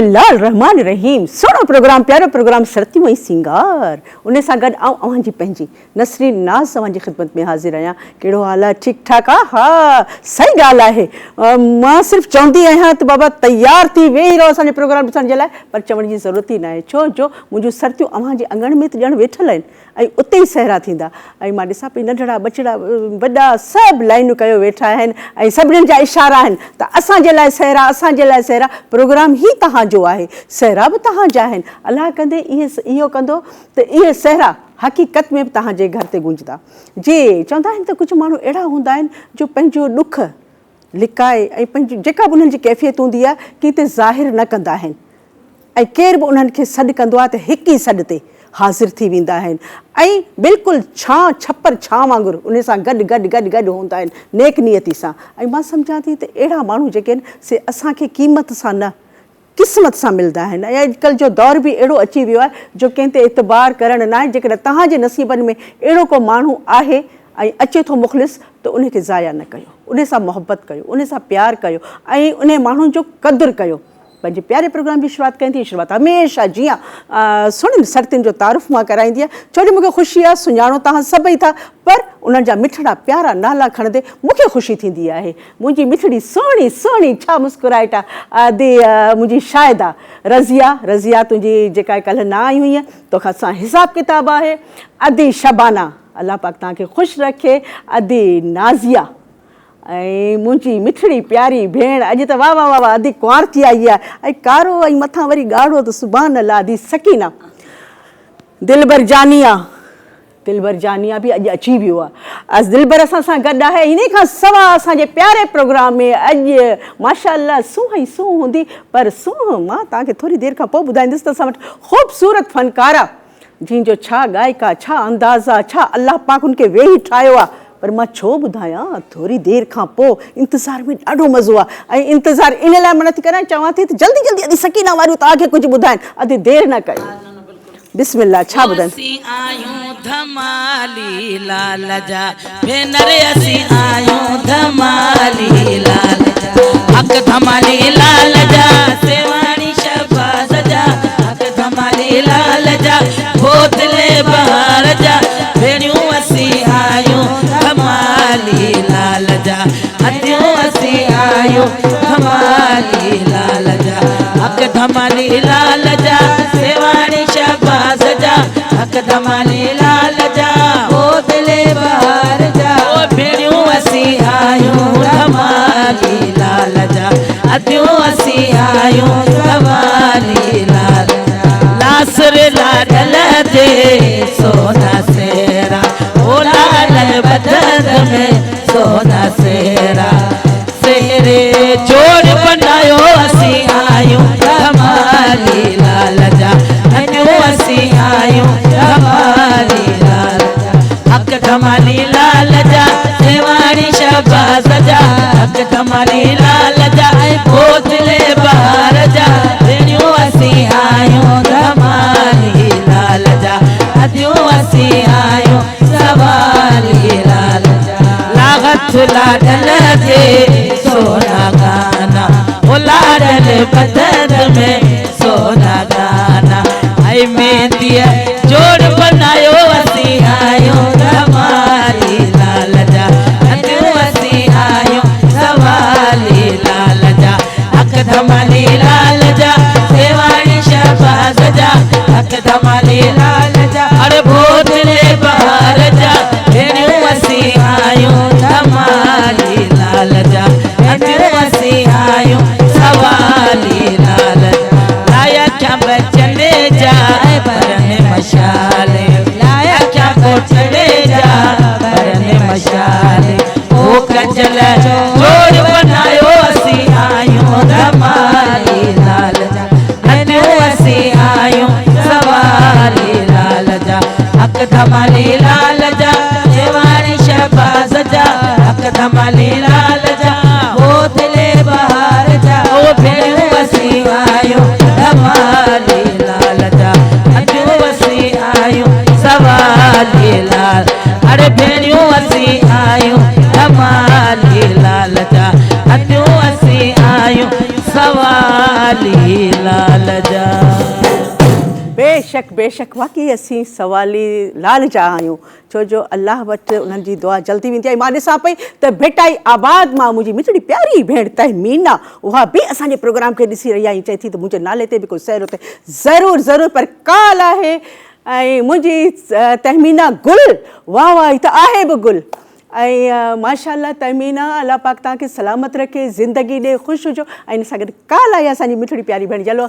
बिस्मिल्लाह रहमान रहीम। सुनो प्रोग्राम, प्यारो प्रोग्राम सरतियूं ऐं सिंगार। उन सां गॾु आउं अव्हांजी पंहिंजी नसरीन नाज़ अव्हांजी ख़िदमत में हाज़िर आहियां। कहिड़ो हाल आहे? ठीकु ठाकु आहे? हा, सही ॻाल्हि आहे। मां सिर्फ़ु चवंदी आहियां त बाबा तयारु थी वेही रहो असांजे प्रोग्राम ॾिसण जे लाइ, पर चवण जी ज़रूरत ई न आहे, छो जो मुंहिंजूं सरतियूं अव्हांजे अङण में त ॼण वेठल आहिनि ऐं उते ई सहरा थींदा। ऐं मां ॾिसां पई नंढड़ा बचड़ा वॾा सभु लाइनूं कयो वेठा आहिनि ऐं सभिनीनि जा इशारा आहिनि त असांजे लाइ सहरा, असांजे लाइ सहरा। प्रोग्राम ई तव्हांजो आहे, सहरा बि तव्हांजा आहिनि। अलाह कंदे इहो कंदो त इहे सहरा हक़ीक़त में बि तव्हांजे घर ते गूंजंदा। जे चवंदा आहिनि त कुझु माण्हू अहिड़ा हूंदा आहिनि जो पंहिंजो ॾुख लिकाए ऐं पंहिंजी जेका बि उन्हनि जी कैफ़ियत हूंदी आहे किथे ज़ाहिर न कंदा आहिनि ऐं केर बि उन्हनि खे सॾु कंदो आहे त हिक ई सॾ ते हाज़िर थी वेंदा आहिनि ऐं बिल्कुलु छप्पर छां वांगुरु उन सां गॾु हूंदा आहिनि नेक नियती सां। ऐं मां सम्झां थी त अहिड़ा माण्हू जेके आहिनि से असांखे क़ीमत सां न क़िस्मत सां मिलंदा आहिनि। ऐं अॼुकल्ह जो दौर बि अहिड़ो अची वियो आहे जो कंहिं ते एतबार करणु न आहे। जेकॾहिं तव्हांजे नसीबनि में अहिड़ो को माण्हू आहे ऐं अचे थो मुख़लिस त उनखे ज़ाया न कयो, उन सां मोहबत कयो, उन सां प्यारु कयो ऐं उन माण्हू जो क़दुरु कयो। पंहिंजे प्यारे प्रोग्राम जी शुरूआत कयां थी। शुरूआत हमेशह जीअं सुहिणियुनि सरतियुनि जो तारुफ़ मां कराईंदी आहियां, छो जो मूंखे ख़ुशी आहे, सुञाणो तव्हां सभई था, पर उन्हनि जा मिठड़ा प्यारा नाला खणंदे मूंखे ख़ुशी थींदी आहे। मुंहिंजी मिठड़ी सुहिणी सुहिणी छा मुस्कुराइट आहे मुंहिंजी शायद आहे रज़िया तुंहिंजी जेका कल्ह न आई हुई तोखां सां हिसाबु किताबु आहे। अदी शबाना, अलाह पाक तव्हांखे ख़ुशि रखे। अदी नाज़िया ऐं मुंहिंजी मिठड़ी प्यारी भेण, अॼु त वाह वाह वाह वाह, अदी कुंवार थी आई आहे ऐं कारो ऐं मथां वरी ॻाढ़ो त सुभान अल्लाह। अदी सकीना, दिलबर जानिया बि अॼु अची वियो आहे। दिलबर असां सां गॾु आहे। इन खां सवाइ असांजे प्यारे प्रोग्राम में अॼु माशाअल्लाह सूंह हूंदी, पर सूंह मां तव्हांखे थोरी देरि खां पोइ ॿुधाईंदसि त असां वटि ख़ूबसूरत फ़नकारा जंहिंजो छा गायका, छा अंदाज़ा, छा अलाह पाक उनखे वेही ठाहियो आहे। पर मां छो ॿुधायां, थोरी देरि खां पोइ इंतज़ार में ॾाढो मज़ो आहे। ऐं इंतज़ारु इन लाइ मां नथी करां, चवां थी त जल्दी जल्दी अदी सकीना वारियूं तव्हांखे कुझु ॿुधाइनि, अदी देरि न कयो। बिस्मिल्लाह, छा ॿुधाइनि? धमाली लाल जा भेनर असीं आयूं धमाली लाल जा, हक धमाली लाल जा सेवाणी शहबाज जा, हक धमाली लाल जा बोतले बहार जा भेणियूं असीं आयूं धमाली लाल जा, हथियूं असीं आयूं धमाली लाल जा, हक धमाली लाल जा सेवाणी शहबाज जा, हक धमाली लाल जा बोतले बहार जा भेणियूं असीं आयूं धमाली लाल जा, हथियूं असीं आयूं धमाली लाल जा। नासर लाडल दे सोना सेरा, ओ लाडल बदन में सोना सेरा, सेरे जोड़ बनायो असीं आयूं धमाली लाल जा, हथियूं असीं आयूं धमाली लाल जा, हक धमाली लाल जा सेवाणी शहबाज जा, हक धमाली लाल जा बोतले बहार जा भेणियूं असीं आयूं धमाली लाल जा, हथियूं असीं आयूं सवाली लाल जा। लागत लाडल जे सोना गाना, ओ लाडल बदन में सोना गाना, आई मेहंदीअ जोड़ बनायो असीं आयूं धमाली लाल जा, हथियूं असीं आयूं सवाली लाल जा, हक धमाली लाल जा सेवाणी शहबाज जा, हक धमाली लाल जा अरे बोतले बहार जा भेणियूं असीं आयूं धमाली लाल जा, हथियूं असीं आयूं सवाली लाल जा। लाया क्या बचने जाए बरने मशाले, लाया क्या कोठड़े जा बरने मशाले, ओ कजल जोड़ बनायो असीं आयूं धमाली लाल जा, हथियूं असीं आयूं सवाली लाल जा, हक धमाली लाल जा सेवाणी शहबाज जा, हक धमाली लाल जा बोतले बहार जा ओ भेणियूं असीं आयूं धमाली लाल जा, हथियूं असीं आयूं सवाली लाल, अरे भेणियूं असीं आयूं धमाली लाल जा, हथियूं असीं आयूं सवाली सवाली लाल जा। बेशक बेशक वाकई असीं सवाली लाल जा आहियूं, छो जो अलाह वटि उन्हनि जी दुआ जल्दी वेंदी आहे। मां ॾिसां पई त भेटाई आबाद मां मुंहिंजी मिठड़ी प्यारी भेण तहमीना, उहा बि असांजे प्रोग्राम खे ॾिसी रही आहे। चए थी त मुंहिंजे नाले ते बि कोई सैर उते ज़रूरु ज़रूरु पर काल आहे। ऐं मुंहिंजी तहमीना गुल, वाह वाह, त आहे बि गुल। ऐं माशाअल्लाह तहमीना, अलाह पाक तव्हांखे सलामत रखे, ज़िंदगी ॾे, ख़ुशि हुजो। ऐं इन सां गॾु काल आहे असांजी मिठड़ी प्यारी भेण। चलो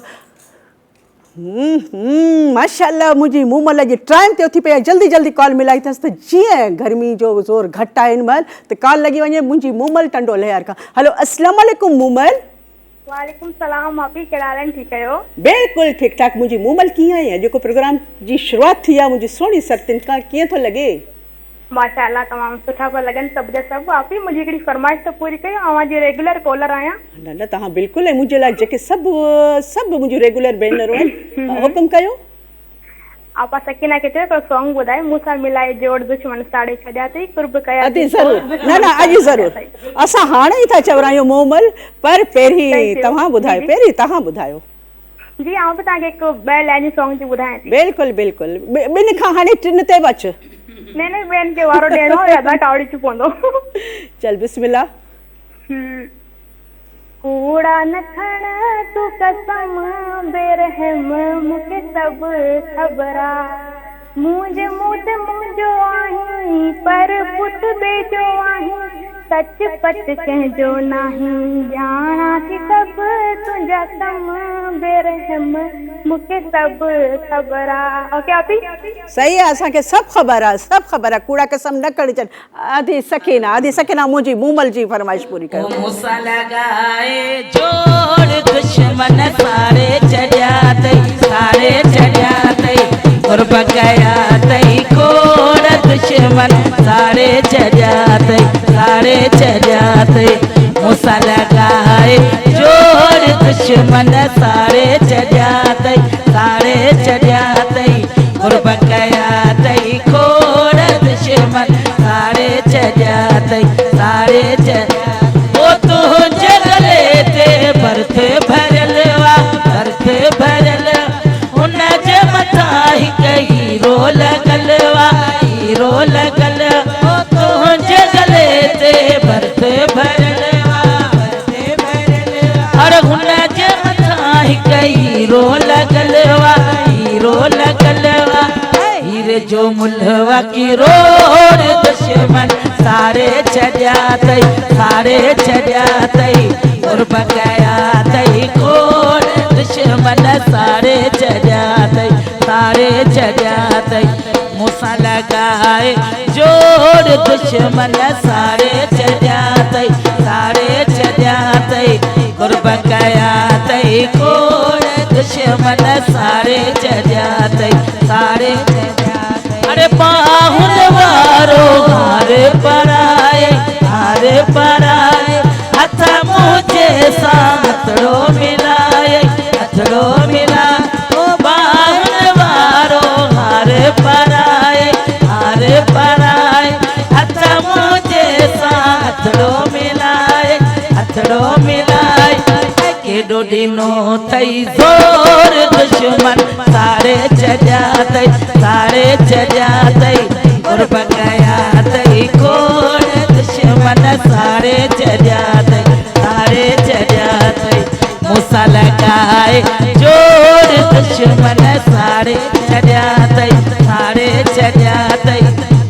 माशाअल्लाह, मुंहिंजी मूमल अॼु टाइम ते उथी पई आहे, जल्दी जल्दी कॉल मिलाई अथसि त जीअं गर्मी जो ज़ोर घटि आहे हिन महिल त कॉल लॻी वञे मुंहिंजी मूमल टंडो लहर खां। हलो अस्सलाम वालेकुम मूमल। वालेकुम सलाम मापी, कहिड़ा हाल आहिनि? ठीकु आहियो? बिल्कुलु ठीकु ठाक। मुंहिंजी मूमल कीअं आहे? जेको प्रोग्राम जी शुरूआति थी आहे मुंहिंजी सोणी सतिन खां, कीअं थो लॻे? माशाअल्लाह तमामु सुठा पिया लॻनि सभु जा सभु। मापी मुंहिंजी हिकिड़ी फरमाइश त पूरी कयो, अवां जी रेगुलर कॉलर आहियां। न न, तव्हां बिल्कुलु, ऐं मुंहिंजे लाइ जेके सभु मुंहिंजूं रेगुलर भेनरूं आहिनि, हुकुम कयो। आपा सकीना खे चयो हिकिड़ो सॉन्ग ॿुधाए, मूंसां मिलाए जोड़ दुश्मन साड़े छॾिया अथई, कुर्ब कया अति ज़रूरु। न न, अॼु ज़रूरु। असां हाणे ई था चवरायूं मूमल, पर पहिरीं तव्हां ॿुधायो, पहिरीं तव्हां ॿुधायो। जी आउं बि तव्हांखे हिकु ॿ लाइन सॉन्ग जी ॿुधायां थी। बिल्कुलु बिल्कुलु, ॿिनि खां हाणे टिनि ते बि अचु। न न, ॿियनि खे वारो ॾियणो आहे, अदा कावड़ी चु पवंदो। चल बिस्मिल्लाह। कूड़ा न खण तूं कसम बेरहम, मूंखे सभु ख़बर आहे। मुंहिंजे मुंहुं ते मुंहिंजो आहीं, पर पुत बेजो आहीं, सच पच कंहिंजो नाहीं, ॼाणा थी सभु तुंहिंजा कम बेरहम, मूंखे सभु ख़बर आहे। ओके आपी? सही आहे, असांखे सभु ख़बर आहे, सभु ख़बर आहे। कूड़ा कसम न खणी आधी सकीना मुंहिंजी मूमल जी फरमाइश पूरी कयो। मूंसां लॻाए जोड़ दुश्मन साड़े छॾिया अथई, साड़े छॾिया अथई, कुर्ब कया अथई, खोड़ दुश्मन साड़े छॾिया अथई, साड़े छॾिया अथई। मूंसां लॻाए जोड़ दुश्मन साड़े छॾिया अथई, साड़े छॾिया अथई, कुर्ब कया अथई, खोड़ दुश्मन साड़े छॾिया अथई, साड़े छॾिया। ओ तुंहिंजे गले ते बर्थ भरियल वा, बर्थ भरियल, हुन जे मथां हिकु हीरो लॻल वा, हीरो लॻल। ओ तुंहिंजे गले ते बर्थ भरियल वा, बर्थ भरियल, अरे हुन जे मथां हिकु हीरो लॻल वा, हीरो लॻल वा। हीरे जो मुल्हवा किरोड़ दुश्मन साड़े छॾिया अथई, साड़े छॾिया अथई, कुर्ब कया अथई, खोड़ दुश्मन साड़े छॾिया अथई, साड़े छॾिया अथई। मूंसां लॻाए जोड़ दुश्मन साड़े छॾिया अथई, साड़े छॾिया अथई, कुर्ब कया अथई, खोड़ दुश्मन साड़े छॾिया अथई, साड़े छॾिया अथई। अरे बाहुन वारो हार पराए, हार पराए, हथ मुंहिंजे सां हथड़ो मिलाए, हथड़ो मिलाए। ओ बाहुन वारो हार पराए, हार पराए, हथ मुंहिंजे सां हथड़ो मिलाए, हथड़ो मिलाए। केॾो ॾिनो अथई ज़ोर दुश्मन साड़े छॾिया अथई, साड़े छॾिया अथई, कुर्ब कया अथई, खोड़ दुश्मन साड़े छॾिया अथई, साड़े छॾिया अथई। मूंसां लॻाए जोड़ दुश्मन साड़े छॾिया अथई, साड़े छॾिया अथई,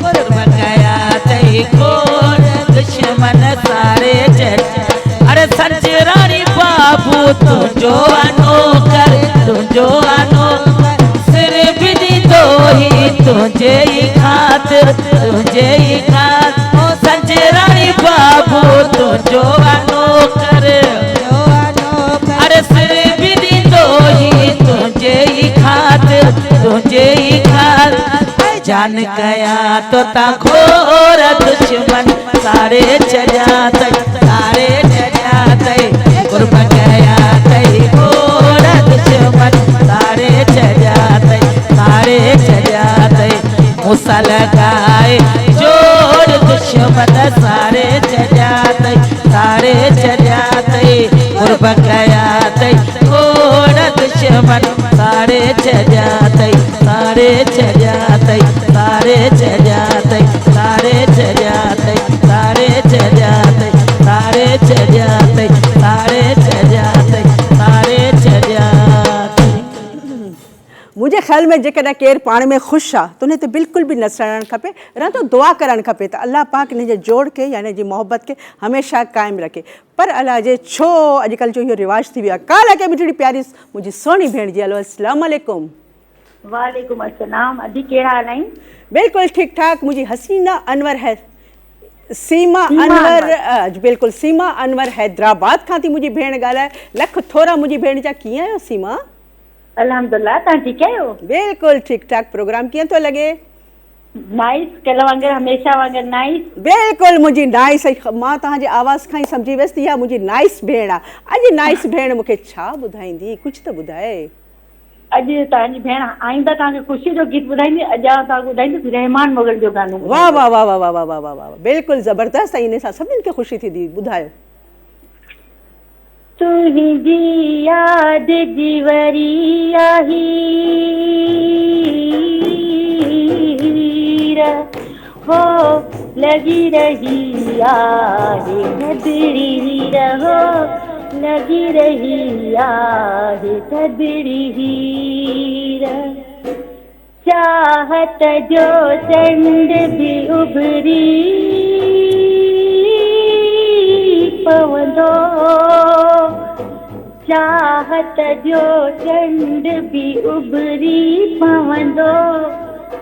कुर्ब कया अथई, खोड़ दुश्मन साड़े छॾिया। अरे संजराणी बाबू तुंहिंजो अनोकर, तुंहिंजो अनोकर, सिर बि ॾींदो ही तुंहिंजे ई ख़ातिर, तुंहिंजे ई ख़ातिर। ओ संजराणी बाबू तुंहिंजो अनोकर, अरे सिर बि ॾींदो ही तुंहिंजे ई ख़ातिर, तुंहिंजे ई ख़ातिर। जान कया तो ता खोड़ दुश्मन साड़े छॾिया अथई, साड़े छॾिया अथई, कुर्ब कया अथई, खोड़ दुश्मन साड़े छॾिया अथई, साड़े छॾिया अथई। मूंसां लॻाए जोड़ दुश्मन साड़े छॾिया अथई, साड़े छॾिया अथई, कुर्ब कया अथई, दुश्मन सारे छॾिया अथई सारे छॾिया अथई सारे छॾिया अथई सारे छॾिया अथई सारे छॾिया अथई सारे छॾिया अथई सारे छॾिया अथई सारे छॾिया अथई। मुंहिंजे ख़्याल में जेकॾहिं केरु पाण में ख़ुशि आहे त उन ते बिल्कुलु बि न सड़णु खपे, न त दुआ करणु खपे त अलाह पाक हिन जे जोड़ खे या हिन जी मोहबत खे हमेशह क़ाइमु रखे। पर अलाह जे छो अॼुकल्ह जो इहो रिवाज थी वियो आहे। काल के मिठड़ी प्यारी मुंहिंजी सोनी भेण जी। हलो अस्सलाम वालेकुम। वालेकुम अस्सलाम। अजी कहिड़ा हाल आहिनि? बिल्कुलु ठीकु ठाक। मुंहिंजी हसीना अनवर है सीमा अनवर बिल्कुलु सीमा अनवर हैदराबाद खां थी मुंहिंजी भेण ॻाल्हाए। लख थोरा मुंहिंजी भेण जा। कीअं आहियो सीमा? अल्हम्दुलिल्लाह, तव्हां ठीकु आहियो? बिल्कुलु ठीकु ठाक। प्रोग्राम कीअं थो लॻे? नाइस, कल्ह वांगुरु हमेशह वांगुरु नाइस। बिल्कुलु मुंहिंजी नाइस। मां तव्हांजे आवाज़ खां ई सम्झी वियसि इहा मुंहिंजी नाइस भेण आहे। अॼु नाइस भेण मूंखे छा ॿुधाईंदी? कुझु त ॿुधाए। अॼु तव्हांजी भेण आईंदा तव्हांखे ख़ुशी जो गीत ॿुधाईंदी। अॼु तव्हांखे ॿुधाईंदसि रहमान मुग़ल जो गानो। वाह वाह वाह वाह वाह वाह वाह वाह वाह, बिल्कुलु ज़बरदस्त। इन सां सभिनीनि खे ख़ुशी थींदी। ॿुधायो। तुंहिंजी याद जीवरी आई हो लगी रही आहे थदड़ी रहो लगी रही आहे थदड़ी चाहत जो चंड भी उभरी पवंदो चाहत जो चंड भी उभरी पवंदो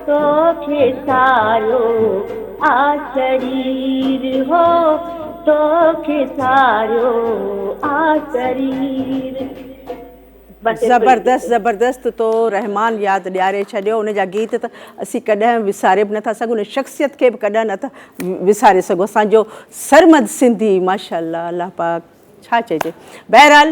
तोखे सारो आ शरीर हो तोखे सारो आ शरीर। ज़बरदस्त ज़बरदस्त। तो रहमान यादि ॾियारे छॾियो। उन जा गीत त असीं कॾहिं विसारे बि नथा सघूं, उन शख़्सियत खे बि कॾहिं नथा विसारे सघूं। असांजो सरमद सिंधी माशाअल्लाह अल्लाह पाक छा चइजे। बहरहाल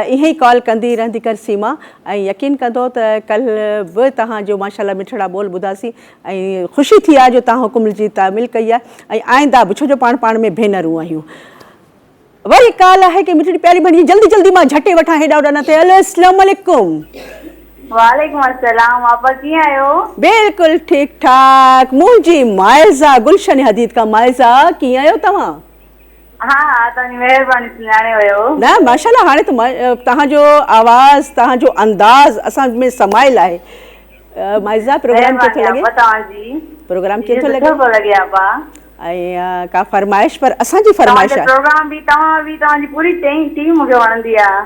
ईअं ई कॉल कंदी रहंदी कर सीमा। ऐं यकीन कंदो त कल्ह बि तव्हांजो माशाअल्लाह मिठड़ा बोल ॿुधासीं ऐं ख़ुशी थी आहे जो तव्हां हुकुम जी तामील कई आहे ऐं आईंदा बि, छो जो पाण में भेनरूं आहियूं। वरी कॉल आहे कि मिठड़ी प्यारी भेण जल्दी जल्दी मां झटे वठां हेॾा होॾा न थिए। हलो अस्सलाम वालेकुम। वालेकुम अस्सलाम। आपा कीअं आहियो? बिल्कुलु ठीकु ठाक। मुंहिंजी माइज़ा गुलशन हदीद खां। माइज़ा कीअं आहियो तव्हां? हा तव्हांजी महिरबानी, सुञाणे वियो। न माशाअल्लाह, हाणे त तव्हांजो आवाज़ तव्हांजो अंदाज़ असां में समाइल आहे। माइज़ा प्रोग्राम कीअं थो लॻे? प्रोग्राम कीअं थो लॻे? ऐं का फरमाइश? पर असांजी फरमाइश आहे प्रोग्राम बि तव्हां बि तव्हांजी पूरी टीम मूंखे वणंदी आहे।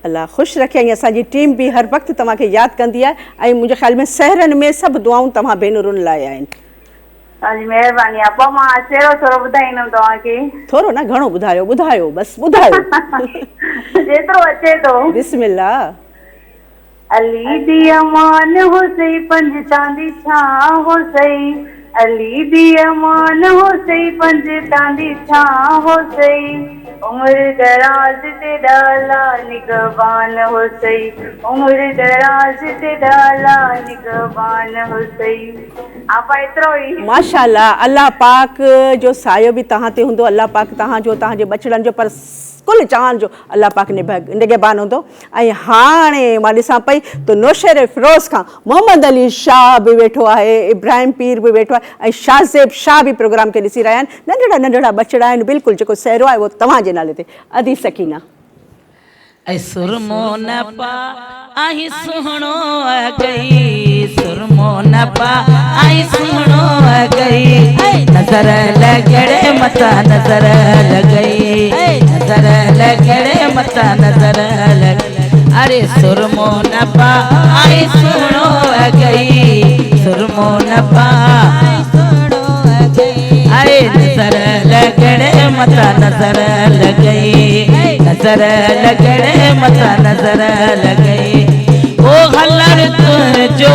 अल्लाह ख़ुशि रखे। ऐं असांजी टीम बि हर वक़्तु तव्हांखे यादि कंदी आहे ऐं मुंहिंजे ख़्याल में सहरनि में सभु दुआऊं तव्हां भेनरुनि लाइ आहिनि। तव्हांजी महिरबानी आहे। पोइ मां शेरो थोरो ॿुधाईंदमि तव्हांखे। थोरो न घणो ॿुधायो, ॿुधायो बसि ॿुधायो जेतिरो अचे थो। बिस्मिल्लाह। अली दी अमान हो सही पंज तांदी छा हो सही अली दी अमान हो सही पंज तांदी छा हो सही उम्र दराज ते डाला निगहबान हो सही उम्र दराज ते डाला निगहबान हो सही। आप एतिरो ई माशाअल्लाह। अल्लाह पाक जो सायो बि तव्हां ते हूंदो। अल्लाह पाक तव्हांजो तव्हांजे बचड़नि जो पर कुल चाहन जो अल्लाह पाक निगहबान हूंदो। ऐं हाणे मां ॾिसां पई त नौशेर फिरोज़ खां मोहम्मद अली शाह बि वेठो आहे, इब्राहिम पीर बि वेठो आहे ऐं शाहज़ेब शाह बि प्रोग्राम खे ॾिसी रहिया आहिनि। नंढड़ा नंढड़ा बचड़ा आहिनि। बिल्कुलु जेको सहरो आहे उहो तव्हांजे नाले ते। अदी सकीना। ऐ सुरमो न पा आई सुहणो गई सुरमो न पा आई सुहणो गई नजर लगड़े मता नजर लगई नजर लगड़े मता नजर लग अरे सुरमो न पा आई सुहणो गई सुरमो न पा अरे नजर लगड़े मता नजर लगई नजर लगड़े मता नजर लगई ओ हलड़ तुझो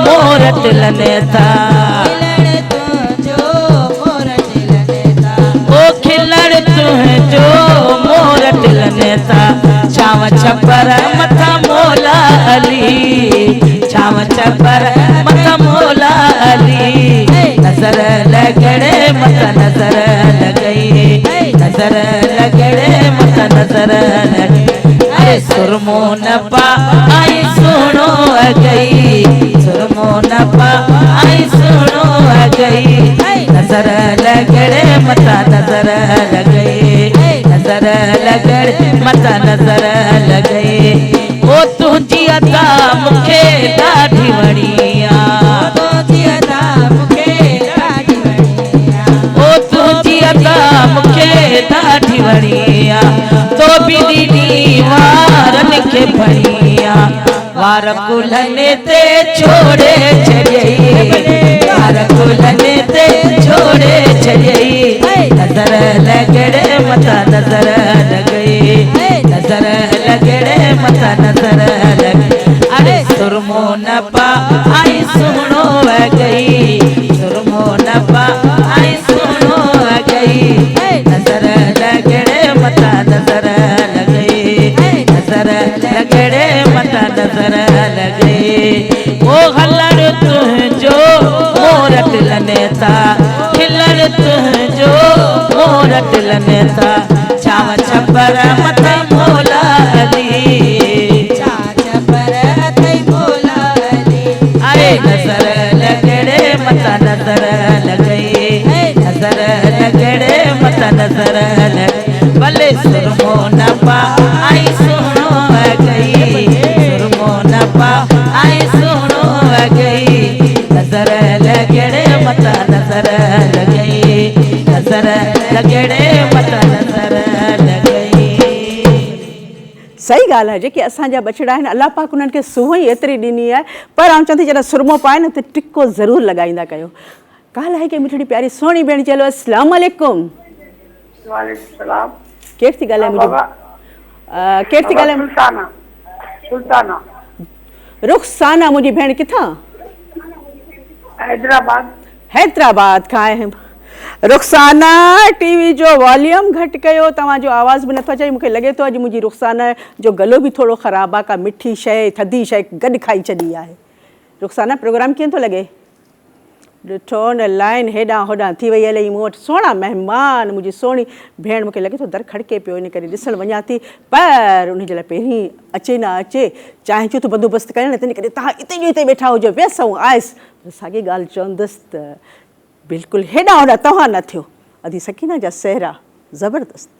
मोरत लने था ओ खिलड़ तुझो मोरत लने था छाव छपर मथा मोला अली छाव छपर मथा मोला अली नजर लगड़े मता नजर लगई नजर लगड़े मता नजर लगई अरे सुरमो न पा आई गई सुरमो न पाई सुनो गई नजर लगड़े मता नजर लगई नजर लगड़े मता नजर लगई ओ तुझी अदा मुखे ॾाढी वणिया तुझी अदा मुखे ॾाढी वणिया ओ तुझी अदा मुखे ॾाढी वणिया तो बि दीदी वारनि खे फणिया वार कुलनि ते छोड़े छॾियई वार कुलनि ते छोड़े छॾियई नजर लगड़े मता नजर लगई नजर लगड़े मता नजर लग अरे सुरमो न पाई सुनो गई सुरमो न पाई सुनो गई नजर लगड़े मता नजर लगई नजर लगड़े मता नजर लगई ओ हलड़ तुझो मोरट लनेता खिलड़ तुझो मोरट लनेता छाव छपर मथा मोला अली छपर थई मोला अली अरे नजर लगड़े मता नजर लगई नजर लगड़े मता नजर लग भले सुरमो न पाई सुनो गई सुरमो न पाई सुनो गई नजर लगड़े मता नजर लगई नजर लगड़े मता नजर लगई सही ॻाल्हि आहे जेके असांजा बछड़ा आहिनि अलाह पाक उन्हनि खे सूंह ई एतिरी ॾिनी आहे पर आउं चवां थी जॾहिं सुरमो पाए न त टिको ज़रूरु लॻाईंदा कयो ॻाल्हि आहे की मिठड़ी प्यारी सुहिणी भेण चलो अस्सलाम वालेकुम वालेकुम सलाम केरु थी ॻाल्हाए मुंहिंजी केरु थी ॻाल्हाए सुल्ताना सुल्ताना रुखसाना मुंहिंजी भेण किथां हैदराबाद हैदराबाद खां आहे रुखसाना टीवी जो वॉल्यूम घटि कयो तव्हांजो आवाज़ बि नथो अचे मूंखे लॻे थो अॼु मुंहिंजी रुखसाना जो गलो बि थोरो ख़राबु आहे का मिठी शइ थधी शइ गॾु खाई छॾी आहे रुखसाना प्रोग्राम कीअं थो लॻे ॾिठो न लाइन हेॾां होॾां थी वई हले मूं वटि सुहिणा महिमान मुंहिंजी सुहिणी भेण मूंखे लॻे थो दर खड़के पियो इन करे ॾिसणु वञा थी पर उन जे लाइ पहिरीं अचे न अचे चाहिं जो त बंदोबस्तु करणु तंहिं करे तव्हां हिते जो हिते वेठा हुजो व्यसऊं आयसि साॻी ॻाल्हि चवंदसि त बिल्कुलु हेॾां होॾां तव्हां न थियो अधी सकीना जा सहरा ज़बरदस्त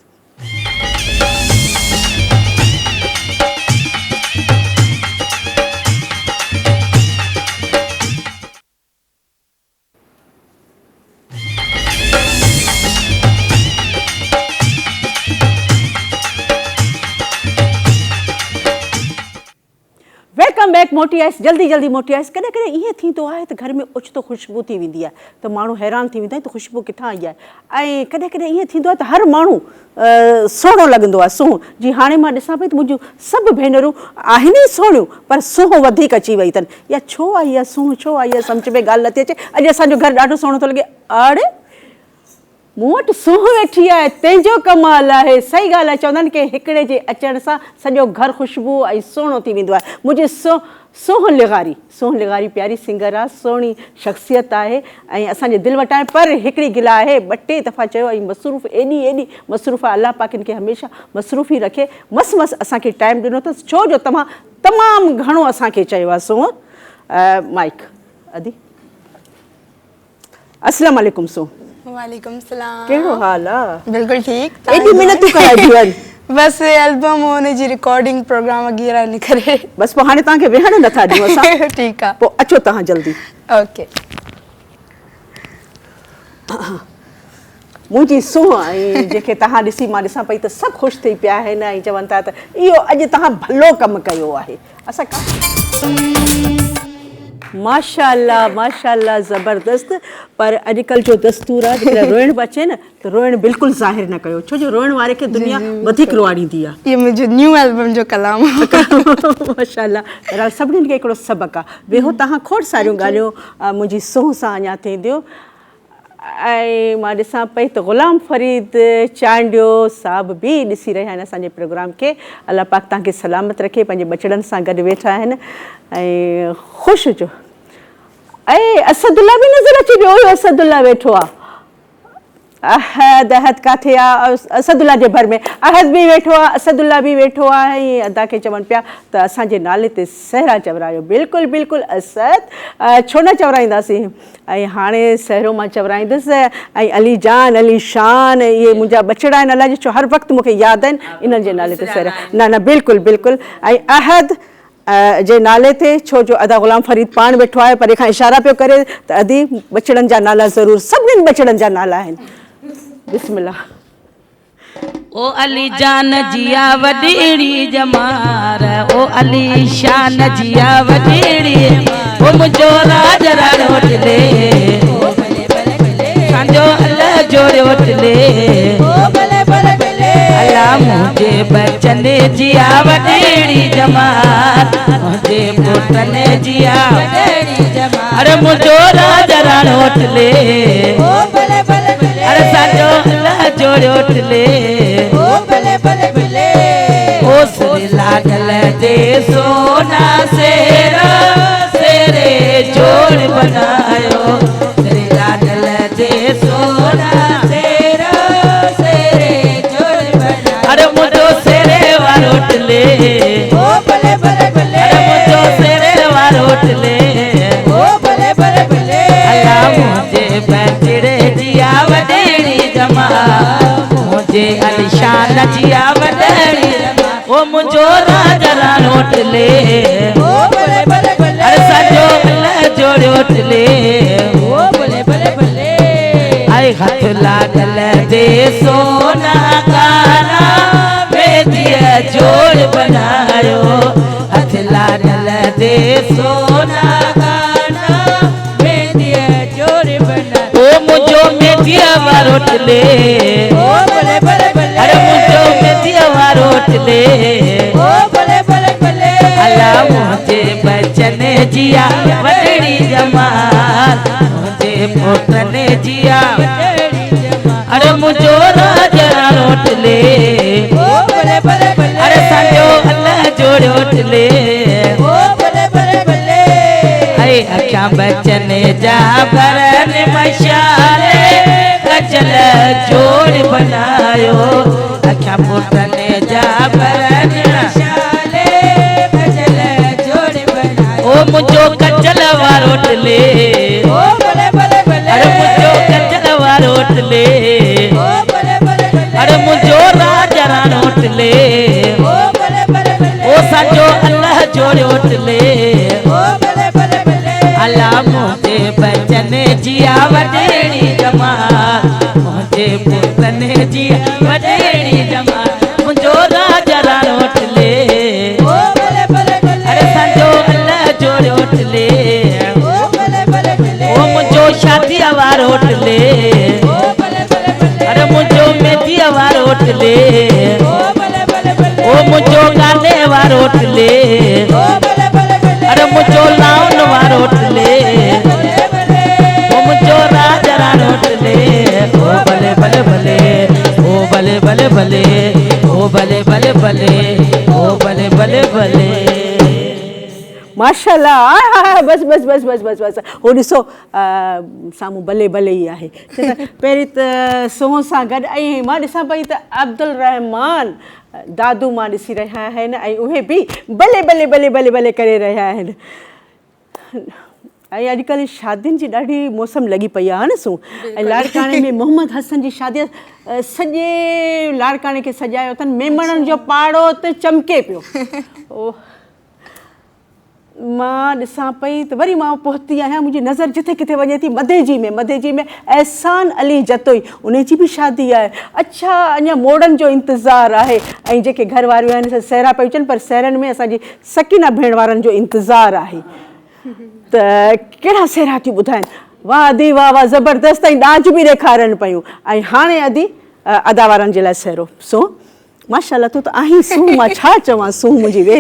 वेलकम बैक मोटी आयसि जल्दी जल्दी मोटी आयसि कॾहिं कॾहिं ईअं थींदो आहे त घर में ओचितो ख़ुशबू थी वेंदी आहे त माण्हू हैरान थी वेंदा आहिनि त ख़ुशबू किथां आई आहे ऐं कॾहिं कॾहिं ईअं थींदो आहे त हर माण्हू सुहिणो लॻंदो आहे सूंहुं जीअं हाणे मां ॾिसां पई त मुंहिंजूं सभु भेनरूं आहिनि ई सुहिणियूं पर सूंहुं वधीक अची वई अथनि इहा छो आई आहे सूंहुं छो आई आहे सम्झ में ॻाल्हि नथी अचे अॼु असांजो घरु ॾाढो सुहिणो थो लॻे अड़े मूं वटि सूंहुं वेठी आहे तंहिंजो कमाल आहे सही ॻाल्हि आहे चवंदा आहिनि की हिकिड़े जे अचण सां सॼो घरु ख़ुशबू ऐं सुहिणो थी वेंदो आहे मुंहिंजी सोहन लिगारी प्यारी सिंगर आहे सुहिणी शख़्सियत आहे ऐं असांजे दिलि वटि आहे पर हिकिड़ी गिला आहे ॿ टे दफ़ा चयो ऐं मसरूफ़ एॾी मसरूफ़ आहे अलाह पाक खे हमेशह मसरूफ़ ई रखे मस असांखे टाइम ॾिनो अथसि छो जो तव्हां तमामु घणो असांखे चयो आहे सूंहं माइक अदी अस्सलाम वालेकुम सूंहं वालेकुम सलाम कहिड़ो हाल आहे बिल्कुलु ठीक एॾी महिनतूं कराइबियूं आहिनि बस एल्बम हुन जी रिकॉर्डिंग प्रोग्राम वग़ैरह इन करे बसि पोइ हाणे तव्हांखे वेहण नथा ॾियूं असां ठीकु आहे पोइ अचो तव्हां जल्दी ओके मुंहिंजी सूंहं ऐं जेके तव्हां ॾिसी मां ॾिसां पई त सभु ख़ुशि थी पिया आहिनि ऐं चवनि था त इहो अॼु तव्हां भलो कमु कयो आहे असां माशाअल्लाह ज़बरदस्त पर अॼुकल्ह जो दस्तूर आहे जेकॾहिं रोइण बि अचे न त रोइण बिल्कुलु ज़ाहिर न कयो छो जो रोइण वारे खे दुनिया वधीक रोआड़ींदी आहे ये मुंहिंजो न्यू एल्बम जो कलाम माशाअल्लाह बहरहाल सभिनीनि खे हिकिड़ो सबक़ु आहे वेहो तव्हां खोड़ सारियूं ॻाल्हियूं मुंहिंजी सूंहं सां अञा थींदियूं ऐं मां ॾिसां पई त ग़ुलाम फरीद चांडियो साहब बि ॾिसी रहिया आहिनि असांजे प्रोग्राम खे अलाह पाक तव्हांखे सलामत रखे पंहिंजे बचड़नि सां गॾु वेठा आहिनि ऐं ख़ुशि जो ऐं असदुल्ला बि नज़र अची वियो हुयो असदुल्ला वेठो आहे अहद अहद काथे आहे असदुल्ला जे भर में अहद बि वेठो आहे असदुल्ला बि वेठो आहे ऐं अदा खे चवनि पिया त असांजे नाले ते सहरा चवरायो बिल्कुलु बिल्कुलु असद छो न चवराईंदासीं ऐं हाणे सहरो मां चवराईंदुसि ऐं अली जान अली शान इहे मुंहिंजा बछड़ा आहिनि अलाए छो हर वक़्तु मूंखे यादि आहिनि इन्हनि जे नाले ते सहरा न न बिल्कुलु बिल्कुलु ऐं अहद जे नाले ते छो जो अदा ग़ुलाम फरीद पाण वेठो आहे परे खां इशारा पियो करे त अदी बछड़नि जा नाला ज़रूरु सभिनीनि बछड़नि जा नाला आहिनि बिस्मिल्लाह ओ अली जान जिया वडेड़ी जमार ओ अली शान जिया वडेड़ी ओ मुझो राज रोटले सांजो अल्लाह जोड़े ओटले अल्लाह मुझे बचन जिया वडेड़ी जमार मुझे पुतन जिया वडेड़ी जमार अरे मुझो राज रोटले अरे सांजो अल्लाह जोड़े ओटले ओ श्री लागल दे सोना सेरा सेरे जोड़ बनायो श्री लागल दे सोना सेरा सेरे जोड़ बनायो अरे मुझो सेरे वारोटले अरे मुझो सेरे वारोटले अल्लाह मुझे बचड़े जिया वडेड़ी जमा मुझे अलिशान जिया वडेड़ी ओ मुझो राजा रोटले अरे सजो अल्लाह जोड़े ओटले आई हाथ लागल दे सोना काना बेदिया जोड़ बनायो हाथ लागल दे सोना काना बेदिया जोड़ बनायो ओ मुझो मेदिया वारोटले अरे मुझो मेदिया वारोटले अल्लाह मुझे बचन जिया वडेड़ी जमाल मुझे पुतन जिया अरे मुझो राजा रोटले अरे सांजो अल्लाह जोड़े ओटले अरे अखा बचन जा भरन मशाले कचल जोड़ बनायो अखा पुतन जा भरन मशाले कचल जोड़ बनायो ओ मुझो कचल वारोटले अरे मुझो कचल वारोटले अरे मुझो राजा रोटले ओ सांजो अल्लाह जोड़े ओटले अल्लाह मुझे बचन जिया वडेड़ी जमा मुझे पुतन जिया वडेड़ी जमा मुझो राजा रोटले अरे सांजो अल्लाह जोड़े ओटले ओ मुझो शादी वारो ओटले अरे मुझो मेहंदी वारो ओटले ओ मुझो गाने वारो ओटले अरे मुझो लाउन वारो ओटले ओ मुझो राजा रोटले ओ भले भले भले ओ भले भले भले ओ भले भले भले ओ भले भले भले माशाल्लाह बस बस बस बस बस बस हो ॾिसो साम्हूं भले भले ई आहे पहिरीं त सोह सां गॾु ऐं मां ॾिसां पई त अब्दुल रहमान दादू मां ॾिसी रहिया आहिनि ऐं उहे बि भले भले भले भले भले करे रहिया आहिनि ऐं अॼुकल्ह शादियुनि जी ॾाढी मौसम लॻी पई आहे न सू ऐं लाड़काणे में मोहम्मद हसन जी शादी सॼे लाड़काणे खे सजायो अथनि मेमणनि जो पाड़ो त चमके पियो ओ मां ॾिसां पई त वरी मां पहुती आहियां मुंहिंजी नज़र जिथे किथे वञे थी मधे जी में एहसान अली जतोई उन जी बि शादी आहे अच्छा अञा मोड़नि जो इंतज़ारु आहे ऐं जेके घर वारियूं आहिनि सहरा पई अचनि पर सहरनि में असांजी सकीना भेण वारनि जो इंतज़ारु आहे त कहिड़ा सहरा थियूं ॿुधाइनि वाह अदी वाह वाह ज़बरदस्त ऐं ॾाज बि ॾेखारनि पियूं ऐं हाणे अदी अदा वारनि जे लाइ सहरो सो माशाल्लाह तूं त आहीं सूं मां छा चवां सूं मुंहिंजी वे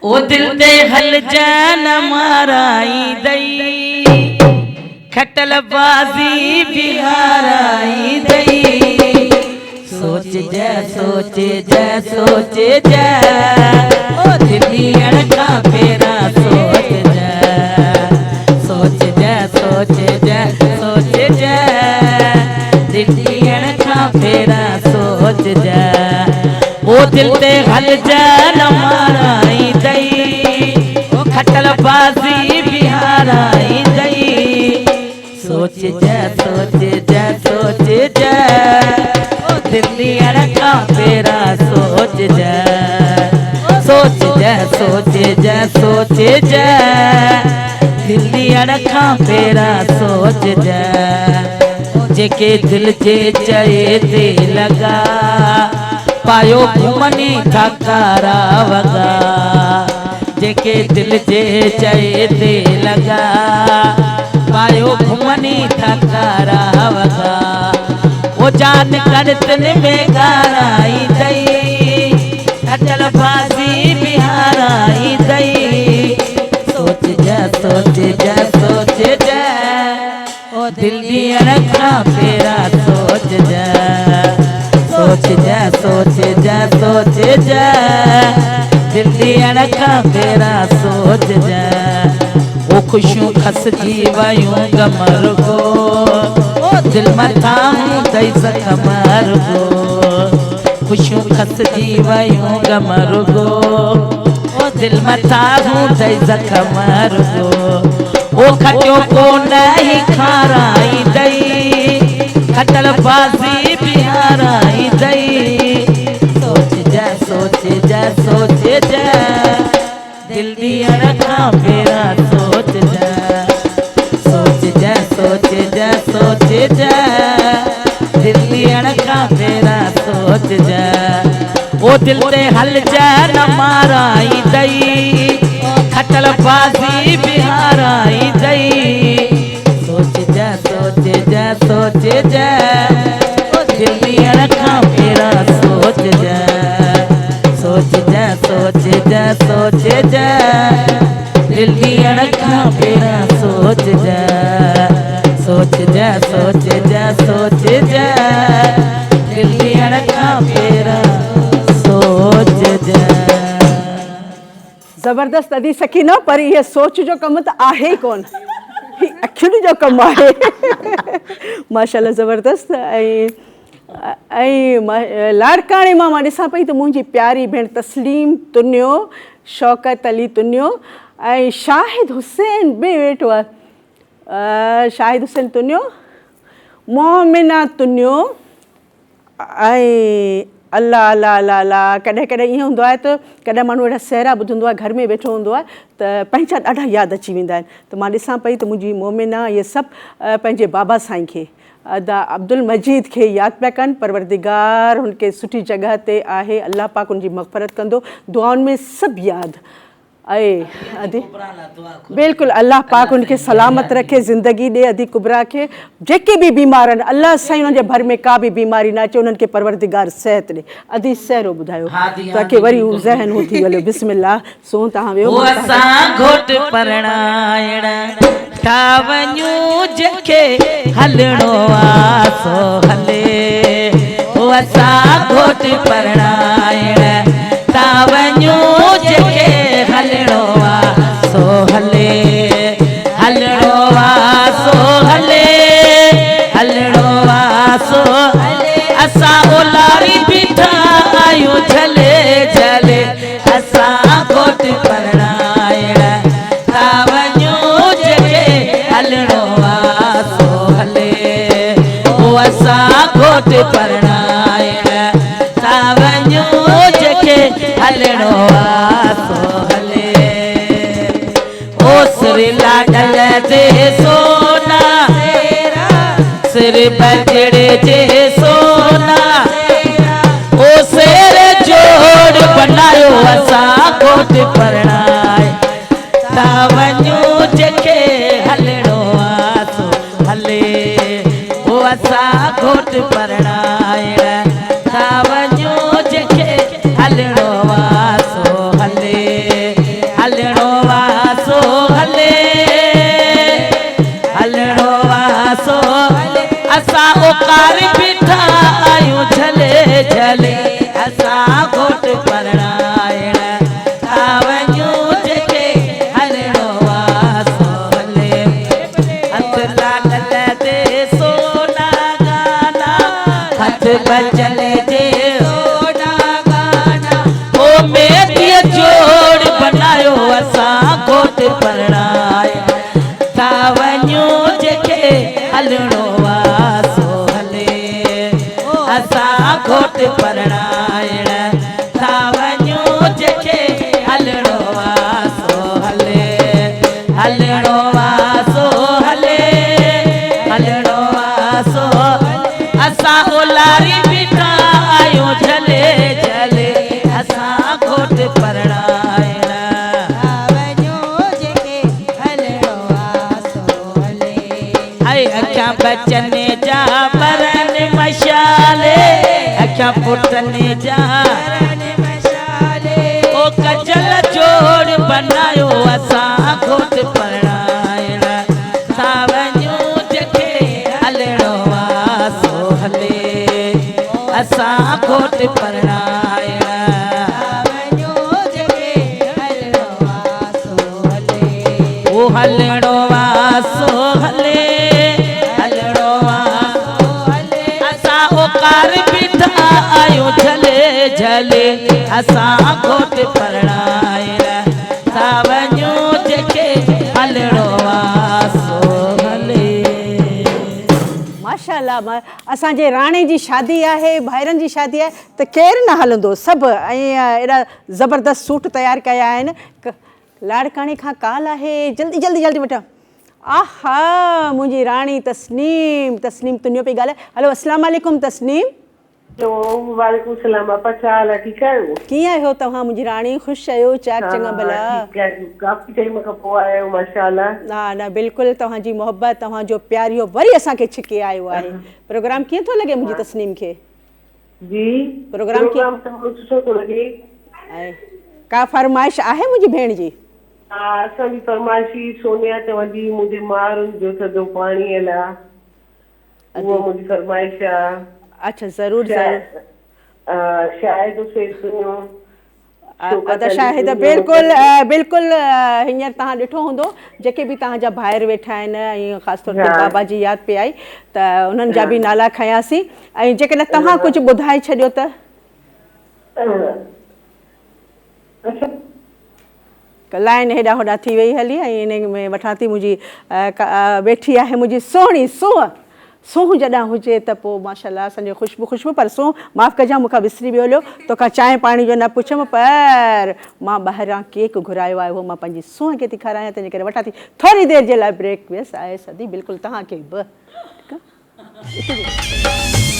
ओ दिल ते हल जान माराई दई खटल बाजी बिहाराई दई सोच जा सोच जा सोच जा ओ दिली अड़का फेरा सोच जा सोच जा सोच जा सोच जा दिली फेरा सोच जा ओ दिल ते हल जा न माराई दई ओ खटल बाजी बिहाराई दई सोच जा सोच जा सोच जा ओ दिल्ली अड़का फेरा सोच जा सोच जा सोच जा सोच जा दिल्ली अड़खा फेरा सोच जा जेके दिल जे चए ते लगा पायो घुमनी थकारा वगा जेके दिल जे चए ते लगा पायो घुमनी थकारा वगा वो जान करतन में गाराई दई अटल बाजी बिहाराई दई सोच जा सोच जा सोच जा ओ दिल्ली अड़खा फेरा सोच जा सोच जा सोच जा सोच जा दिल्ली अड़खा फेरा सोच जा ओ खुशियों खस जी वयूं गमर गो ओ दिल मथा हूं दई सक मर गो खुशियों खस जी वयूं गमर गो ओ दिल मथा हूं दई सक मर गो ओ खटियो को नहीं खाराई दई खटल बाजी बिहाराई दई सोच जा सोच जा सोच जा दिल्ली अड़खा फेरा सोच जा सोच जा सोच जा सोच जा दिल्ली अड़खा फेरा सोच जा ओ दिल ते हल जा न माराई दई खटल बाजी बिहाराई दई सोच जा सोच जा सोच जा ओ दिल्ली अड़खा फेरा सोच जा सोच जा सोच जा सोच जा दिल्ली अड़खा फेरा सोच जा सोच जा सोच जा सोच जा दिल्ली अड़खा फेरा सोच जा ज़बरदस्त अदी सकी न पर ये सोच जो कम त आहे कोन अखियुनि जो कम आहे माशाल्लाह ज़बरदस्त लाड़काणे मां ॾिसां पई त मुंहिंजी प्यारी भेण तस्लीम तुन्यो शौकत अली तुन्यो ऐं शाहिद हुसैन बि वेठो आहे शाहिद हुसैन तुन्यो मोमिना तुन्यो ऐं अल्लाह अल्लाह अल्लाह अल्लाह कॾहिं कॾहिं ईअं हूंदो आहे त कॾहिं माण्हू अहिड़ा सहरा ॿुधंदो आहे घर में वेठो हूंदो आहे त पंहिंजा ॾाढा यादि अची वेंदा आहिनि त मां ॾिसां पई त मुंहिंजी मोमिना इहे सभु पंहिंजे बाबा साईं खे अदा अब्दुल मजीद खे यादि पिया कनि परवरदिगार हुनखे सुठी जॻह ते आहे अल्लाह पाक हुनजी मग़फ़रत कंदो दुआउनि में सभु यादि ऐं अदी बिल्कुलु अल्लाह पाक हुनखे सलामत रखे ज़िंदगी ॾे अदी कुबरा खे जेके बि बीमार आहिनि अल्लाह साईं हुननि जे भर में का बि बीमारी न अचे उन्हनि खे परवरदिगार सिहत ॾे अदी सहरो ॿुधायो ताकी वरी हू ज़हन हो थी वञे बिस्मिल्लाह सो तव्हां वियो घोट परणाइण था वञूं जेके हलणो आहे सो हले ओ असां घोट परणाइण था वञूं जेके हलणो आहे सो हले हलणो आहे सो हले हलणो आहे सो असां ओलारी बीठा आहियूं झले झले असां घोट परणाइण था वञूं जेके हलणो आहे सो हले ओ असां घोट परणाइण था वञूं जेके हलणो आहे सो हले ओ सिर लाडल जे सोना सिर बजड़े जे सोना ओ सिर जोड़ बनायो असां घोट परणाए था वञूं जेके हलणो आहे सो हले ओ असां घोट परणाइण था वञूं जेके हलणो आहे सो हले हलणो आहे सो हले हलणो आहे सो असां ओकार बीठा आहियूं झले झले असां घोट परणाइण था वञूं जेके हलणो आहे सो हले हथ लाडल ते सोना गाना हथ बचन जे ओड़ा गाना ओ मेरी जोड़ बनायो असां घोट परणाए था वञूं जेके हलणो आहे सो हले असां घोट परणाइण था वञूं जेके हलणो आहे सो हले हलणो आहे सो हले हलणो आहे सो असां ओलारी बीठा आहियूं झले झले असां घोट परणाइण अखियां बचन जा बरन मशाले अखियां पुटन जा ओ कजल जोड़ बनायो असां घोट परणाइण था वञूं जेके हलणो आहे सो हले असां घोट परणाइण ओ हलणो आहे सो हले बीठा आयो झले झले असां घोट परणाइण था वञूं जेके हलणो आहे सो हले। माशाल्लाह असांजे राणे जी शादी आहे भाइरनि जी शादी आहे त केरु न हलंदो सभु ऐं एॾा ज़बरदस्त सूट तयारु कया आहिनि लाड़काणे खां काल आहे जल्दी जल्दी जल्दी वठां आहा मुंहिंजी राणी तस्नीम तस्नीम तुंहिंजो पई ॻाल्हाए हलो अस्सलाम वालेकुम तस्नीम वालेकुम सलाम आपा छा हाल आहे ठीकु आहियो कीअं आहियो तव्हां मुंहिंजी राणी ख़ुशि आहियो चाक चङा भला काफ़ी टाइम खां पोइ आया माशाल्लाह न न बिल्कुलु तव्हांजी मोहबत तव्हांजो प्यार इहो वरी असांखे छिके आयो आहे प्रोग्राम कीअं थो लॻे मुंहिंजी तस्नीम खे जी प्रोग्राम तमामु सुठो थो लॻे ऐं का फरमाइश आहे मुंहिंजी भेण जी हा असांजी फरमाइशी सोनिया चवंदी मुंहिंजे मारुनि जो थधो पाणीअ लाइ उहा मुंहिंजी फरमाइश आहे अच्छा ज़रूरु ज़रूरु शायदि से सुनो त शायदि बिल्कुलु बिल्कुलु हींअर तव्हां ॾिठो हूंदो जेके बि तव्हांजा ॿाहिरि वेठा आहिनि ऐं ख़ासि तौर ते बाबा जी यादि पे आई त उन्हनि जा बि नाला खयासीं ऐं जेकॾहिं तव्हां कुझु ॿुधाए छॾियो त लाइन हेॾा होॾा थी वई हली ऐं इन में वठां थी मुंहिंजी वेठी आहे मुंहिंजी सुहिणी सूंहं जॾहिं हुजे त पोइ माशाल्लाह असांजो ख़ुशबू पर सूंहं माफ़ु कजांइ मूंखां विसरी वियो हलियो तोखां चांहि पाणी जो न पुछियमि पर मां ॿाहिरां केक घुरायो आहे उहो मां पंहिंजी सूंहं खे थी खारायां तंहिंजे करे वठां थी थोरी देरि जे लाइ ब्रेक वियसि आहे सदी बिल्कुलु तव्हांखे बि ठीकु आहे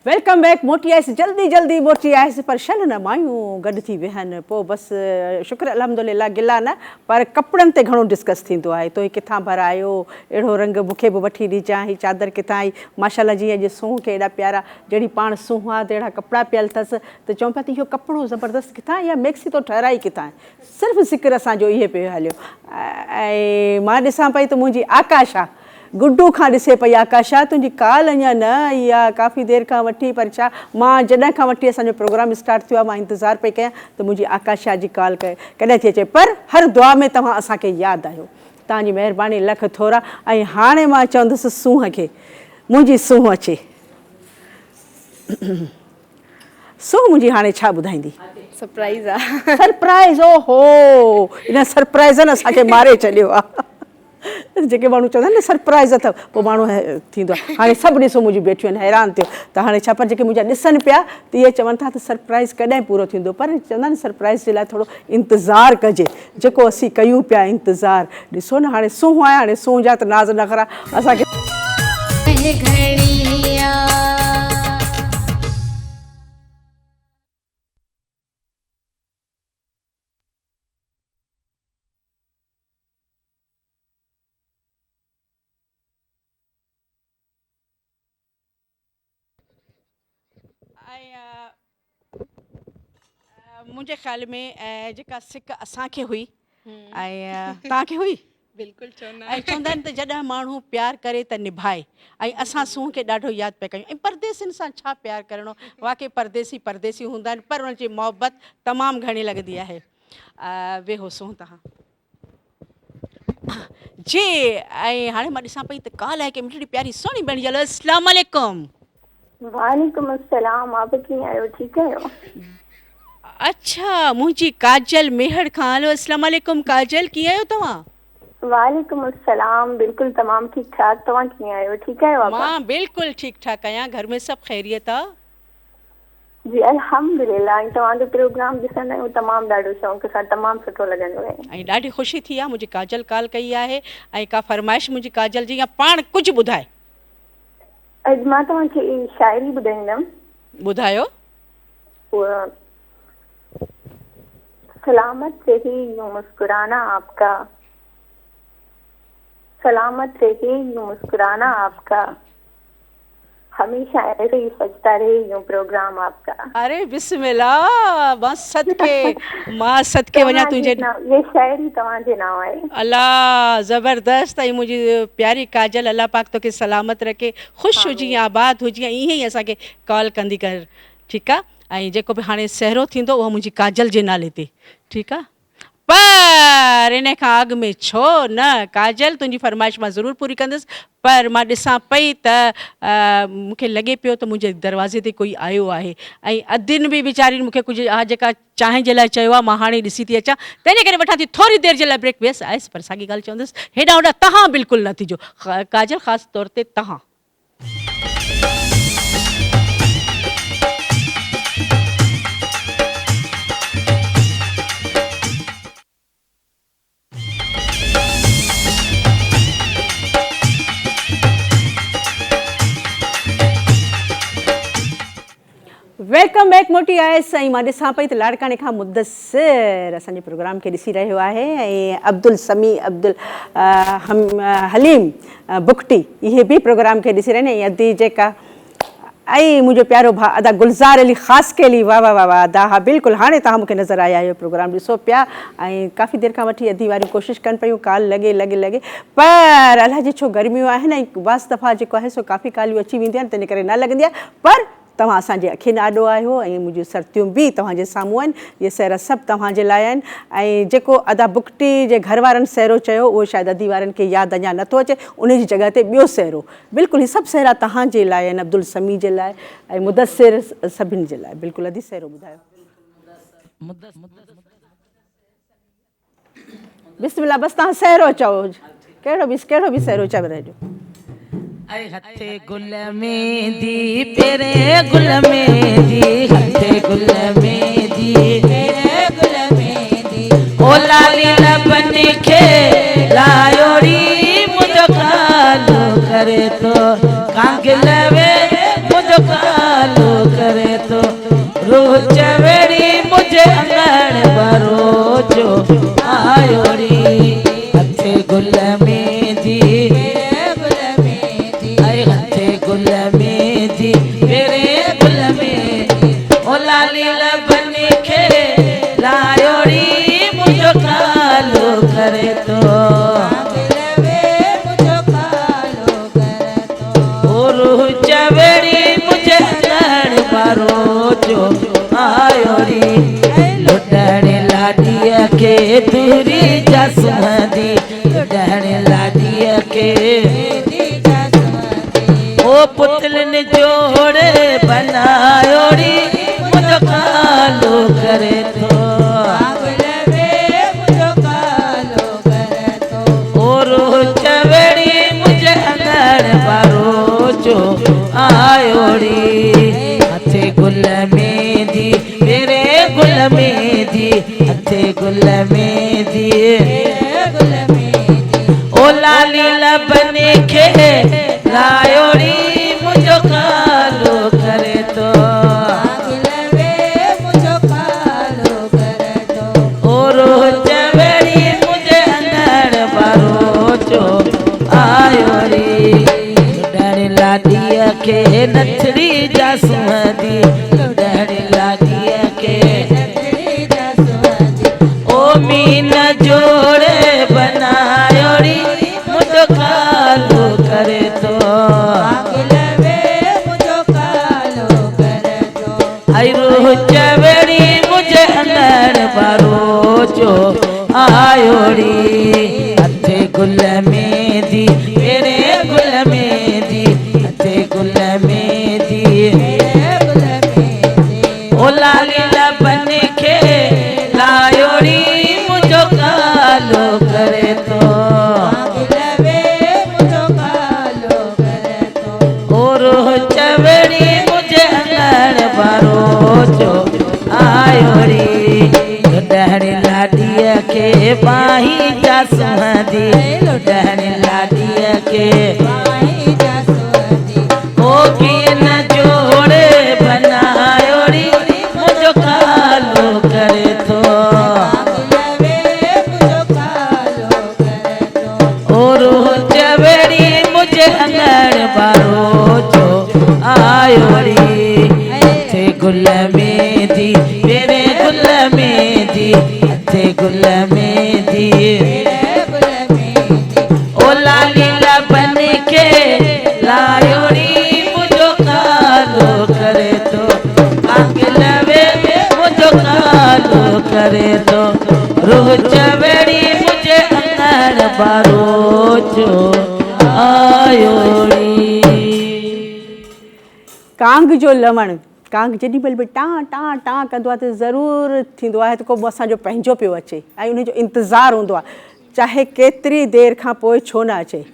वेलकम बैक मोटी आयसि जल्दी जल्दी मोटी आयसि पर छल न मायूं गॾु थी विहनि पोइ बसि शुक्र अलहमदुलिल्लाह गिला न पर कपिड़नि ते घणो डिस्कस थींदो आहे तो किथां भरायो अहिड़ो रंग मूंखे बि वठी ॾिजांइ हीअ चादर किथां आई माशाल्लाह जीअं अॼु सूंहं खे एॾा प्यारा जहिड़ी पाण सूंहं आहे त अहिड़ा कपिड़ा पियल अथसि त चऊं पिया त इहो कपिड़ो ज़बरदस्त किथां या मैक्सी तो ठहिराई किथां सिर्फ़ु ज़िक्र असांजो इहे पियो हलियो ऐं मां ॾिसां पई त मुंहिंजी आकाशा गुड्डू खां ॾिसे पई आकाशा तुंहिंजी काल अञा न आई आहे काफ़ी देरि खां वठी पर छा मां जॾहिं खां वठी असांजो प्रोग्राम स्टार्ट थियो आहे मां इंतज़ारु पई कयां त मुंहिंजी आकाशा जी कॉल कॾहिं थी अचे पर हर दुआ में तव्हां असांखे यादि आहियो तव्हांजी महिरबानी लख थोरा ऐं हाणे मां चवंदुसि सूंहं खे मुंहिंजी सूंहं अचे सूंहं मुंहिंजी हाणे छा ॿुधाईंदी सरप्राइज़ आहे सरप्राइज़ ओहो इन सरप्राइज़नि असांखे मारे छॾियो आहे जेके माण्हू चवंदा आहिनि न सरप्राइज़ अथव पोइ माण्हू थींदो आहे हाणे सभु ॾिसो मुंहिंजी बेटियूं आहिनि हैरान थियो त हाणे छा पर जेके मुंहिंजा ॾिसनि पिया त इहे चवनि था त सरप्राइज़ कॾहिं पूरो थींदो पर चवंदा आहिनि सरप्राइज़ जे लाइ थोरो इंतज़ारु कजे जेको असीं कयूं पिया इंतज़ारु ॾिसो न हाणे सूंहं आहे हाणे सूंहं जा त नाज़ नख़रा असांखे मुंहिंजे ख़्याल में जेका सिक असांखे हुई ऐं तव्हांखे हुई बिल्कुलु चवंदा ऐं चवंदा आहिनि त जॾहिं माण्हू प्यार करे त निभाए ऐं असां सूंहं खे ॾाढो यादि पिया कयूं ऐं परदेसियुनि सां छा प्यार करिणो वाक़ई परदेसी परदेसी हूंदा आहिनि पर उनजी मोहबत तमामु घणी लॻंदी आहे वेहो सूंहं तव्हां जी ऐं हाणे मां ॾिसां पई त कॉल आहे की मिठड़ी प्यारी सुहिणी भेण हलो अस्सलाम वालेकुम वालेकुम अस्सलाम आप कीअं आहियो ठीकु आहियो अच्छा मुंहिंजी काजल मेहर खां हलो अस्सलाम वालेकुम काजल कीअं आहियो तव्हां वालेकुम अस्सलाम बिल्कुलु तमामु ठीकु ठाक तव्हां कीअं आहियो ठीकु आहियो आपा मां बिल्कुलु ठीकु ठाक आहियां घर में सभु ख़ैरियत आहे जी अल्हम्दुलिल्लाह ऐं तव्हांजो प्रोग्राम ॾिसंदा आहियूं तमामु ॾाढो शौक़ु सां तमामु सुठो लॻंदो आहे ऐं ॾाढी ख़ुशी थी आहे मुंहिंजी काजल कॉल कई आहे ऐं का फरमाइश मुंहिंजी काजल जी या पाण कुझु ॿुधाए अॼु मां तव्हांखे शाइरी ॿुधाईंदमि ॿुधायो उहा सलामत रहे यूं मुस्कुराना आपका सलामत रहे यूं मुस्कुराना आपका हमेशा ऐसे ही सजता रहे यूं प्रोग्राम आपका अरे बिस्मिल्लाह मां सदके वञा तुंहिंजे ये शायरी तव्हांजे नाम आहे अल्लाह ज़बरदस्त ऐं मुंहिंजी प्यारी काजल अल्लाह पाक तोखे सलामत रखे ख़ुशि हुजी आबाद हुजी ईअं ई असांखे कॉल कंदी कर ठीकु आहे ऐं जेको बि हाणे सहरो थींदो उहो मुंहिंजी काजल जे नाले ते ठीकु आहे पर इन खां अॻु में छो न काजल तुंहिंजी फरमाइश मां ज़रूरु पूरी कंदसि पर मां ॾिसां पई त मूंखे लॻे पियो त मुंहिंजे दरवाज़े ते कोई आयो आहे ऐं अदिन बि वीचारियुनि मूंखे कुझु जेका चांहि जे लाइ चयो आहे मां हाणे ॾिसी थी अचां तंहिंजे करे वठां थी थोरी देरि जे लाइ ब्रेक वियसि आयसि पर साॻी ॻाल्हि चवंदसि हेॾां होॾां तव्हां बिल्कुलु न थिजो काजल ख़ासि तौर ते तव्हां वेलकम बैक मोटी आयसि ऐं मां ॾिसां पई त लाड़काणे खां मुदसिर असांजे प्रोग्राम खे ॾिसी रहियो आहे ऐं अब्दुल समी अब्दुल हलीम बुखटी इहे बि प्रोग्राम खे ॾिसी रहिया आहिनि ऐं अदी जेका ऐं मुंहिंजो प्यारो भाउ अदा गुलज़ार अली ख़ासि के लिए वाह वाह वाह वाह अदा हा बिल्कुलु हाणे तव्हां मूंखे नज़र आया आहियो प्रोग्राम ॾिसो पिया ऐं काफ़ी देरि खां वठी अदी वारियूं कोशिशि कनि पियूं कॉल लॻे पर अलाह जी छो गर्मियूं आहिनि ऐं वास दफ़ा जेको आहे सो काफ़ी कॉलियूं अची वेंदियूं आहिनि तंहिंजे करे न लॻंदी आहे पर तव्हां असांजे अखियुनि आॾो आहियो ऐं मुंहिंजियूं सर्तियूं बि तव्हांजे साम्हूं आहिनि इहे सैर सभु तव्हांजे लाइ आहिनि ऐं जेको अदा बुखटी जे घर वारनि सैरो चयो उहो शायदि अदी वारनि खे यादि अञा नथो अचे उन जी जॻह ते ॿियो सैरो बिल्कुलु हीअ सभु सहरा तव्हांजे लाइ आहिनि अब्दुल समी जे लाइ ऐं मुदसिर सभिनी जे लाइ बिल्कुलु अदी सैरो ॿुधायो बिस्मिल्लाह बसि तव्हां सैरो चओ कहिड़ो बि सैरो चवे रहिजो हथे गुल में दी पेरे गुल में दी हथे गुल में दी पेरे गुल में दी ओ लाली लबन खे लायोड़ी मुझो कालो करे तो कांगल वे मुझो कालो करे तो रूह चवेड़ी मुझे अंगण बरो जो आयोड़ी हथे गुल में दी गुल में दी मेरे गुल में ओ लाली लबन खे लायोड़ी मुझो कालो करे तो मुझो कालो करे तो ओ रूह चवेड़ी मुझे लड़ मारो जो आयोड़ी लुटण लाडीअ के दूरी जसमदी लुटण लाडीअ के ओ पुतलन जोड़े बनायोड़ी मुझो कालो करे तो मुझो कालो करे तो और चवेड़ी मुझे अंगण बारो जो आयोड़ी हथे गुल में दी मेरे गुल में दी हथे गुल में दी गुल में दी ओ लाली लबन खे लायोड़ी मुझो कालो करे तो मुझो कालो करे तो और चवेड़ी मुझे अंदर बारो जो आयोड़ी डर लाडीअ के नथड़ी जासुमदी डर लाडीअ के नथड़ी जासुमदी ओ मीन जोड़े बनायोड़ी अंगण बारो जो आयो रे थे गुल में दी तेरे गुल में दी थे गुल में दी ओ लाली बन के लायो री मुझो कालो करे तो लवे मुझो कालो करे तो रूह चवेड़ी मुझे अंगण बारो जो आयो री। कांग जो लवण कांग जेॾी महिल बि टां टां टां कंदो आहे त ज़रूरु थींदो आहे त को असांजो पंहिंजो पियो अचे ऐं उनजो इंतज़ारु हूंदो आहे चाहे केतिरी देरि खां पोइ छो न अचे।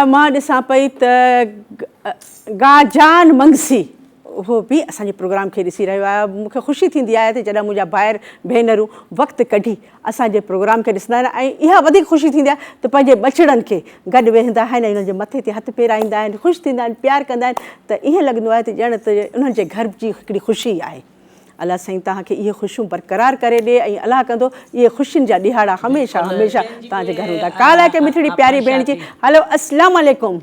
मां ॾिसां पई त गाजान मंगसी उहो बि असांजे प्रोग्राम खे ॾिसी रहियो आहे। मूंखे ख़ुशी थींदी आहे त जॾहिं मुंहिंजा भाइर भेनरूं वक़्तु कढी असांजे प्रोग्राम खे ॾिसंदा आहिनि ऐं इहा वधीक ख़ुशी थींदी आहे त पंहिंजे बचड़नि खे गॾु वेहंदा आहिनि ऐं उन्हनि जे मथे ते हथु फेराईंदा आहिनि ख़ुशि थींदा आहिनि प्यारु कंदा आहिनि त ईअं लॻंदो आहे त ॼण त उन्हनि जे घर जी हिकिड़ी ख़ुशी आहे। अलाह साईं तव्हांखे इहे ख़ुशियूं बरक़रार करे ॾिए ऐं अलाह कंदो इहे ख़ुशियुनि जा ॾिहाड़ा हमेशह हमेशह तव्हांजे घर हूंदा। काल आहे की मिठड़ी प्यारी भेण जी हलो अस्सलाम वालेकुम।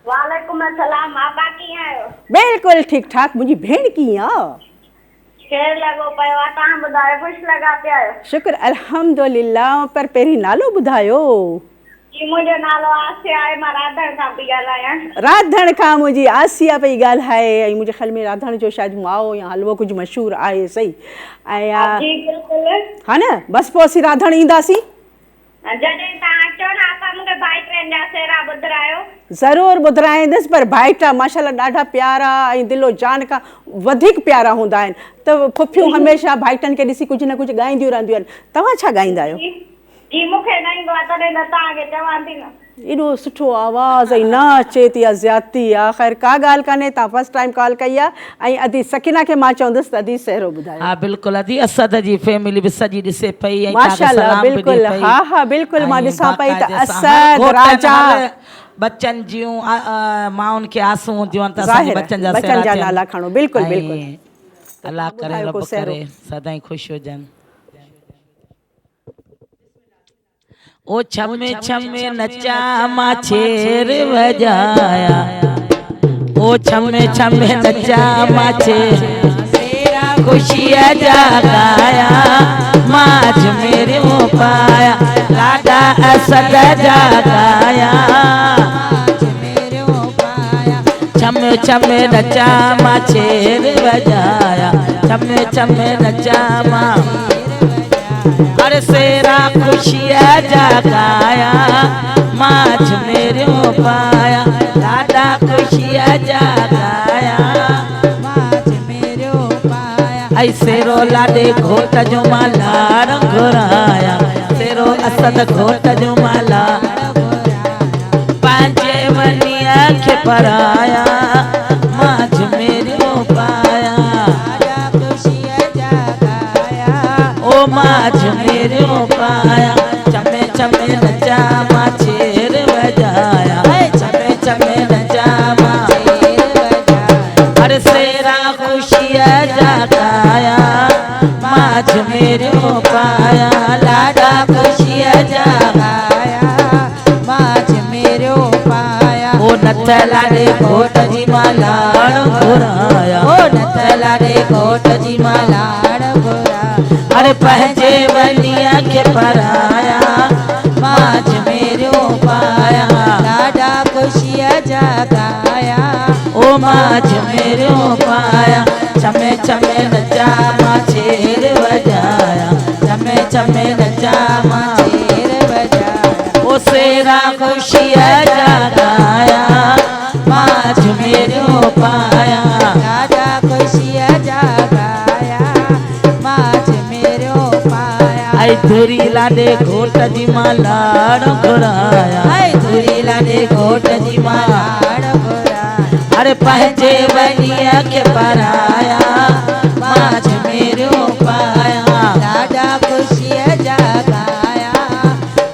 वालेकुम अस्सलाम। आपा कीअं आहियो? बिल्कुलु ठीकु ठाक। मुंहिंजी भेण कीअं आहे? ख़ैर लॻो पियो आहे। तव्हां ॿुधायो ख़ुशि लॻा पिया आहियो? शुक्र अल्हम्दुलिल्लाह। पर पहिरीं नालो ॿुधायो। जी मुंहिंजो नालो आसिया आहे। मां राधण खां पई ॻाल्हायां। राधण खां मुंहिंजी आसिया पई ॻाल्हाए ऐं मुंहिंजे ख़्याल में राधण जो शायदि माओ या हलवो कुझु मशहूरु आहे सही ऐं जी बिल्कुलु। हा न बसि पोइ असीं राधण ईंदासीं। जॾहिं तव्हां अचो न असां मूंखे भाई ट्रेन जा सेरा ॿुधायो। ज़रूरु ॿुधाईंदसि पर भाइटा माशाल्लाह ॾाढा प्यारा ऐं दिलो जान खां वधीक प्यारा हूंदा आहिनि त फुफियूं हमेशह भाइटनि खे ॾिसी कुझु न कुझु ॻाईंदियूं रहंदियूं आहिनि। तव्हां छा ॻाईंदा आहियो? जी मूंखे न ईंदो आहे तॾहिं न तव्हांखे चवां थी न। एॾो सुठो आवाज़ु ऐं न अचे थी आहे ज़्यादती आहे। ख़ैर का ॻाल्हि कान्हे तव्हां फस्ट टाइम कॉल कई आहे ऐं अदी सकीना खे मां चवंदसि त अदी सहरो ॿुधायो। हा बिल्कुलु अदी असद जी फैमिली बि सॼी ॾिसे पई माशाल्लाह बिल्कुलु हा हा बिल्कुलु मां ॾिसां पई त असद राजा बच्चन जूं माउनि खे आसूं हूंदियूं आहिनि त ज़ाहिर बच्चन जा नाला खणो बिल्कुलु बिल्कुलु। अल्लाह करे रब करे सदाईं ख़ुशि हुजनि। ओ छमे छमे नचा मां छेर वजाया ओ छमे छमे नचा मां छेरा खुशियां जगाया माज मेरे पाया लाडा असद जगाया छमे छमे नचा मां छेर वजाया छमे छमे नचा मां अरे सेरा खुशियां जगाया माज मेरे पाया लाडा खुशियां जगाया माज मेरे पाया ऐ सेरो लाडे घोट जो मालार घुराया सेरो असद घोट जो मालार पंहिंजे वनिया खे पराया माज मेरे पाया ओ माज मेरे पाया चमे चमे नचा मां छेर वजाया चमे चमे नचा मां छेर वजाया अरे सेरा खुशियां जगाया माज मेरे पाया लाडा खुशियां जगाया माज मेरे पाया ओ नथ लाडे घोट जी मालाड़ घुराया ओ नथ लाडे घोट जी मालाड़ घुराया अरे पंहिंजे वनिया खे पराया माज मेरे पाया लाडा खुशियां जगाया ओ माज मेरे पाया चमे चमे नचा मां छेर वजाया चमे चमे नचा मां छेर वजाया ओ सेरा खुशियां जगाया माज मेरे पाया लाडा खुशियां जगाया माज मेरे पाया आई धुरी लाडे घोट जी मालाड़ घुराया आई धुरी लाडे घोट जी मालाड़ घुराया अरे पंहिंजे वनिया खे पराया माज मेरे पाया लाडा खुशियां जगाया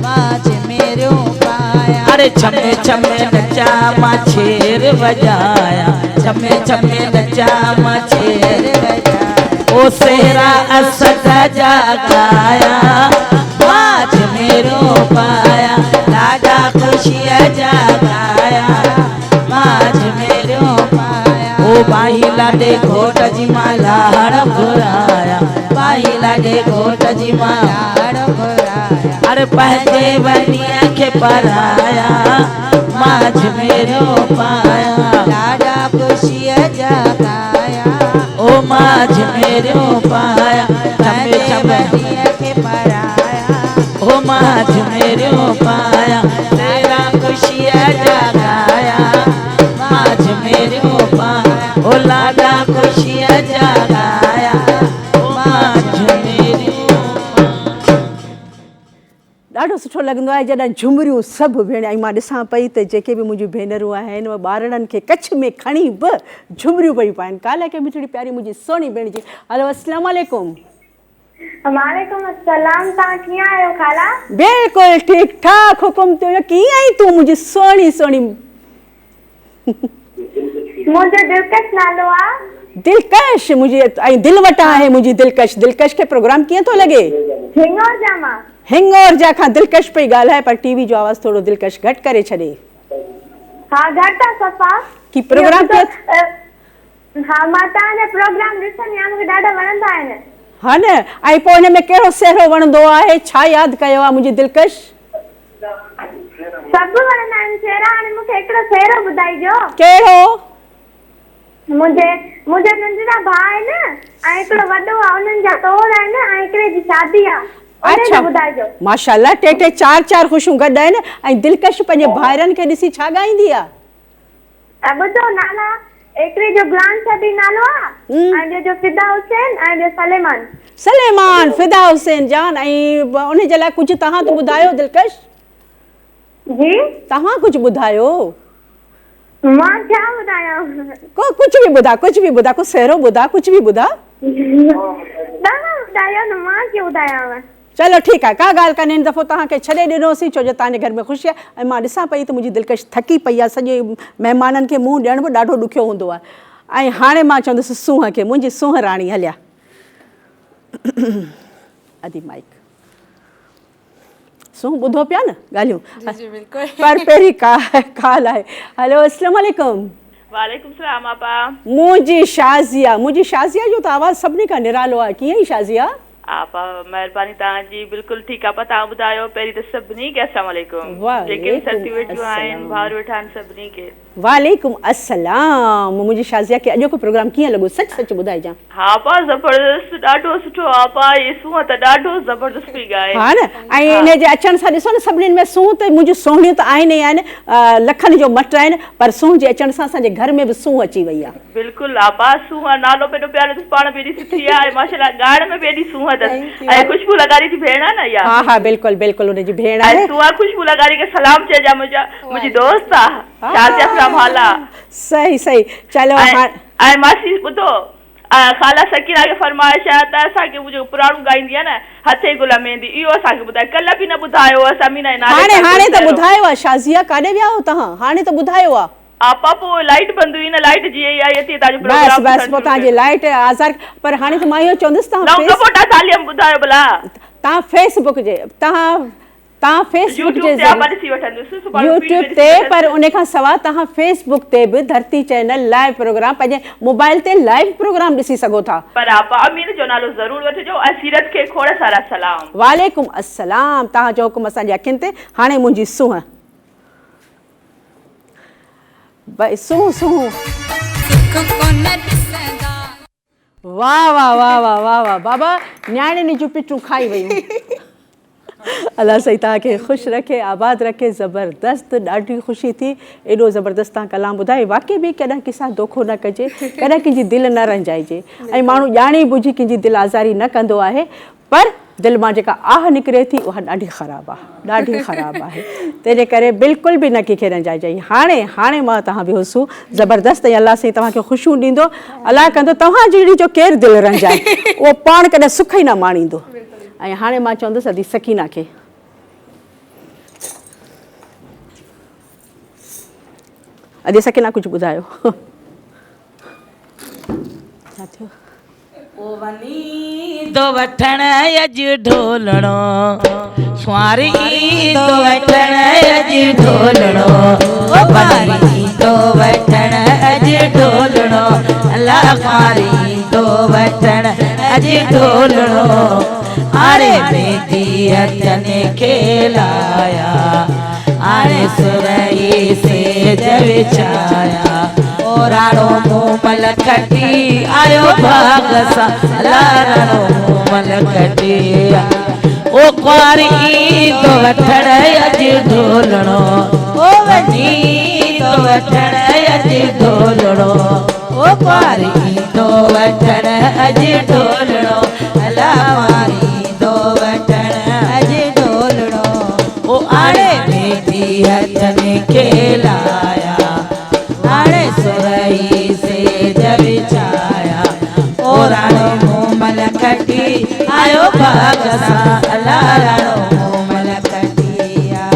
माज मेरे पाया अरे छमे छमे नचा मां छेर वजाया छमे छमे नचा मां छेर वजाया ओ सेरा असद जगाया माज मेरे पाया लाडा ख़ुशीअ जा गाया मां झमेरियो पाया ओ बाही लाॾे घोट जी मां लाड़ घुराया बाही लाॾे घोट जी मां लाड़ घुराया अरे पंहिंजे वनीअ खे पराया मां झमेरियो पाया लाॾा ख़ुशीअ जा गाया ओ मां झमेरियो पाया पंहिंजे वनीअ खे पराया ओ मां झमेरियो पाया तेरा ख़ुशीअ जा गाया मां झमेरियो पाया ओ लाॾा ख़ुशीअ जा गाया मां झमेरियो ॾाढो सुठो लॻंदो आहे जॾहिं झुमरियूं सभु भेण ऐं मां ॾिसां पई त जेके बि मुंहिंजियूं भेनरूं आहिनि उहे ॿारनि खे कच्छ में खणी बि झुमरियूं पई पाइनि काल्ह के मिठड़ी प्यारी मुंहिंजी सोनी भेण जी हलो अस्सलाम वालेकुम वालेकुम अस्सलाम। तव्हां कीअं आहियो ख़ाला? बिल्कुलु ठीकु ठाक हुकुम तुंहिंजो कीअं आई तूं मुंहिंजी सोनी सोनी मुंहिंजो दिलकश नालो आहे दिलकश मुंहिंजी ऐं दिलि वटां आहे मुंहिंजी दिलकश दिलकश खे प्रोग्राम कीअं थो लॻे हिंगोर जा मां हिंगोर जा खां दिलकश पई ॻाल्हाए पर टीवी जो आवाज़ थोरो दिलकश घटि करे छॾे हा घटि आहे सफ़ा की प्रोग्राम कीअं हा मां तव्हांजा प्रोग्राम ॾिसंदी आहियां मूंखे ॾाढा वणंदा आहिनि हा न ऐं पोइ हिन में कहिड़ो सेहरो वणंदो आहे छा यादि कयो आहे मुंहिंजी दिलकश सभु वणंदा आहिनि सेरा हाणे मूंखे हिकिड़ो सेरो ॿुधाइजो कहिड़ो मुंहिंजा नंढड़ा भाउ आहिनि ऐं हिकिड़ो वॾो आहे उन्हनि जा टोर आहिनि ऐं हिकिड़े जी शादी आहे अच्छा ॿुधाइजो माशाल्लाह टे टे चार चार ख़ुशियूं गॾु आहिनि ऐं दिलकश पंहिंजे भाइरनि खे ॾिसी छा ॻाईंदी आहे ॿुधो नाला हिकिड़े जो गुलाम शबी नालो आहे ऐं ॿियो जो फिदा हुसैन ऐं ॿियो सलेमान सलेमान फिदा हुसैन जान ऐं उन जे लाइ कुझु तव्हां त ॿुधायो दिलकश जी तव्हां कुझु ॿुधायो मां छा ॿुधायां कुझु बि ॿुधा कुझु सेहरो ॿुधा कुझु बि ॿुधा तव्हां ॿुधायो न मां कीअं ॿुधायांव चलो ठीकु आहे का ॻाल्हि कान्हे हिन दफ़ो तव्हांखे छॾे ॾिनोसीं छो जो तव्हांजे घर में ख़ुशी आहे ऐं मां ॾिसां पई त मुंहिंजी दिलकश थकी पई आहे सॼे महिमाननि खे मुंहुं ॾियण बि ॾाढो ॾुखियो हूंदो आहे ऐं हाणे मां चवंदसि सूंहं खे मुंहिंजी सूंहं राणी हलिया अदी माइक सूंहं ॿुधो पिया न ॻाल्हियूं पर पहिरीं काल आहे हलो अस्सलाम वालेकुम वालेकुम सलाम आपा मुंहिंजी शाज़िया जो त आवाज़ सभिनी खां निरालो आहे कीअं ई शाज़िया आपा महिरबानी तव्हांजी बिल्कुलु ठीकु आहे तव्हां ॿुधायो पहिरीं त सभिनी खे अस्सलाम वालेकुम जेके बि सती वेठियूं आहिनि भाउर वेठा आहिनि सभिनी खे वालेकुम अस्सलाम मुंहिंजी शाज़िया खे अॼोको प्रोग्राम कीअं लॻो सच सच ॿुधाइजां हा पा ज़बरदस्त ॾाढो सुठो आपा ये सूंहं त ॾाढो ज़बरदस्त पई ॻाए हा न ऐं इन जे अचण सां ॾिसो न सभिनीनि में सूंहं त मुंहिंजियूं सोहणियूं त आहिनि ई आहिनि लखनि जो मट आहिनि पर सूंहं जे अचण सां असांजे घर में बि सूंहं अची वई आहे बिल्कुलु आपा सूंहं नालो पेॾो प्यारो अथसि पाण बि एॾी सुठी आहे माशाल्लाह ॻाइण में बि एॾी सूंहं अथसि ऐं खुशबू लगारी जी भेण आहे न इहा हा हा बिल्कुलु बिल्कुलु हुनजी भेण आहे तूं खुशबू लगारी खे सलाम चइजां मुंहिंजी दोस्त आहे शाज़िया फ्रामहाला सही चलो ऐं मासी ॿुधो ख़ाला सकीना खे फरमाइश आहे त असांखे मुंहिंजो पुराणो ॻाईंदी आहे न हथे गुल मेहंदी इहो असांखे ॿुधाए कल्ह बि न ॿुधायो आहे समीना हाणे त ॿुधायो आहे शाज़िया काॾे विया हो तव्हां हाणे त ॿुधायो आहे आपा पोइ लाइट बंदि हुई न लाइट जीअं ई आई अथई तव्हांजो प्रोग्राम बस पोइ तव्हांजी लाइट आज़ार पर हाणे त मां इहो चवंदसि तव्हां फेसबुक जे यूट्यूब ते पर उन खां सवाइ तव्हां फेसबुक ते बि धरती चैनल लाइव प्रोग्राम पंहिंजे मोबाइल ते लाइव प्रोग्राम ॾिसी सघो था पर आपा अमीर जो नालो ज़रूर वठिजो ऐं सीरत खे खोड़ सारा सलाम वालेकुम अस्सलाम तव्हांजो हुकुम असांजे अखियुनि ते हाणे मुंहिंजी सूंहं भाई सूं वाह वाह वाह वाह वाह वाह बाबा न्याणियुनि जूं पिटूं खाई वयूं अल्लाह सही तव्हांखे ख़ुशि रखे आबाद रखे ज़बरदस्त ॾाढी ख़ुशी थी एॾो ज़बरदस्त तव्हां कलाम ॿुधाए वाक़ई बि कॾहिं कंहिंसां धोखो न कजे कॾहिं कंहिंजी दिलि न रंजाइजे ऐं माण्हू ॼाणे बुझी कंहिंजी दिलि आज़ारी न कंदो आहे पर दिलि मां जेका आह निकिरे थी उहा ॾाढी ख़राबु आहे तंहिंजे करे बिल्कुलु बि न कंहिंखे रंजाइजे हाणे मां तव्हां बि हुसूं ज़बरदस्त ऐं अलाह साईं तव्हांखे ख़ुशियूं ॾींदो अलाह कंदो तव्हां जहिड़ी जो केरु दिलि रंजाए उहो पाण कॾहिं सुख ई न माणींदो ऐं हाणे मां चवंदसि अदी सकीना खे अदी सकीना कुझु ॿुधायो छा थियो वनी दो वठण अॼु ढोलणो कुंवारी ईंदो वठण अॼु ढोलणो ओ कुंवारी ईंदो वठण अॼु ढोलणो अला कुंवारी ईंदो वठण अॼु ढोलणो आरे मेंदी हथनि खे लाया आरे सुरई सेज विछाया ओ राणो मूमल खटी आयो भाग सां अला राणो मूमल खटी ओ कुंवारी ईंदो वठण अॼु ढोलणो ओ वञी ईंदो वठण अॼु ढोलणो ओ कुंवारी ईंदो वठण अॼु ढोलणो अला कुंवारी ईंदो वठण अॼु ढोलणो ओ आड़े मेंदी हथनि खे लाया आड़े सुरई सेज विछाया ओ राणो मूमल खटी आयो भाग सां अला राणो मूमल खटिया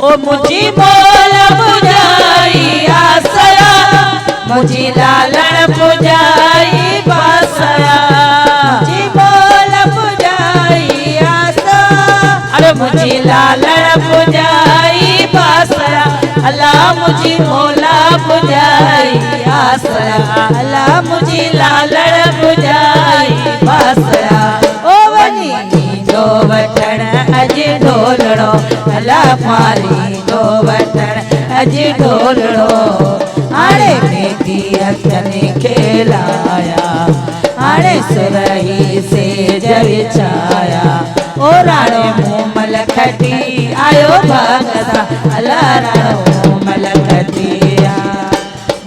ओ मुंहिंजी मोल पुॼाई आसरा मुंहिंजी लालण पुॼाई बासरा मुंहिंजी मोल पुॼाई आसरा अरे मुंहिंजी लालण पुॼाई बासरा अला मुंहिंजी मोला पुॼाई आसरा अला मुंहिंजी लालण पुॼाई बासरा ओ वञी ईंदो वठण अॼु ढोलणो अला कुंवारी ईंदो वठण अॼु ढोलणो हाणे मेंदी हथनि खे लाया हाणे सुरई सेज विछाया ओ राणो मूमल खटी आयो भाग सां अला राणो मूमल खटिया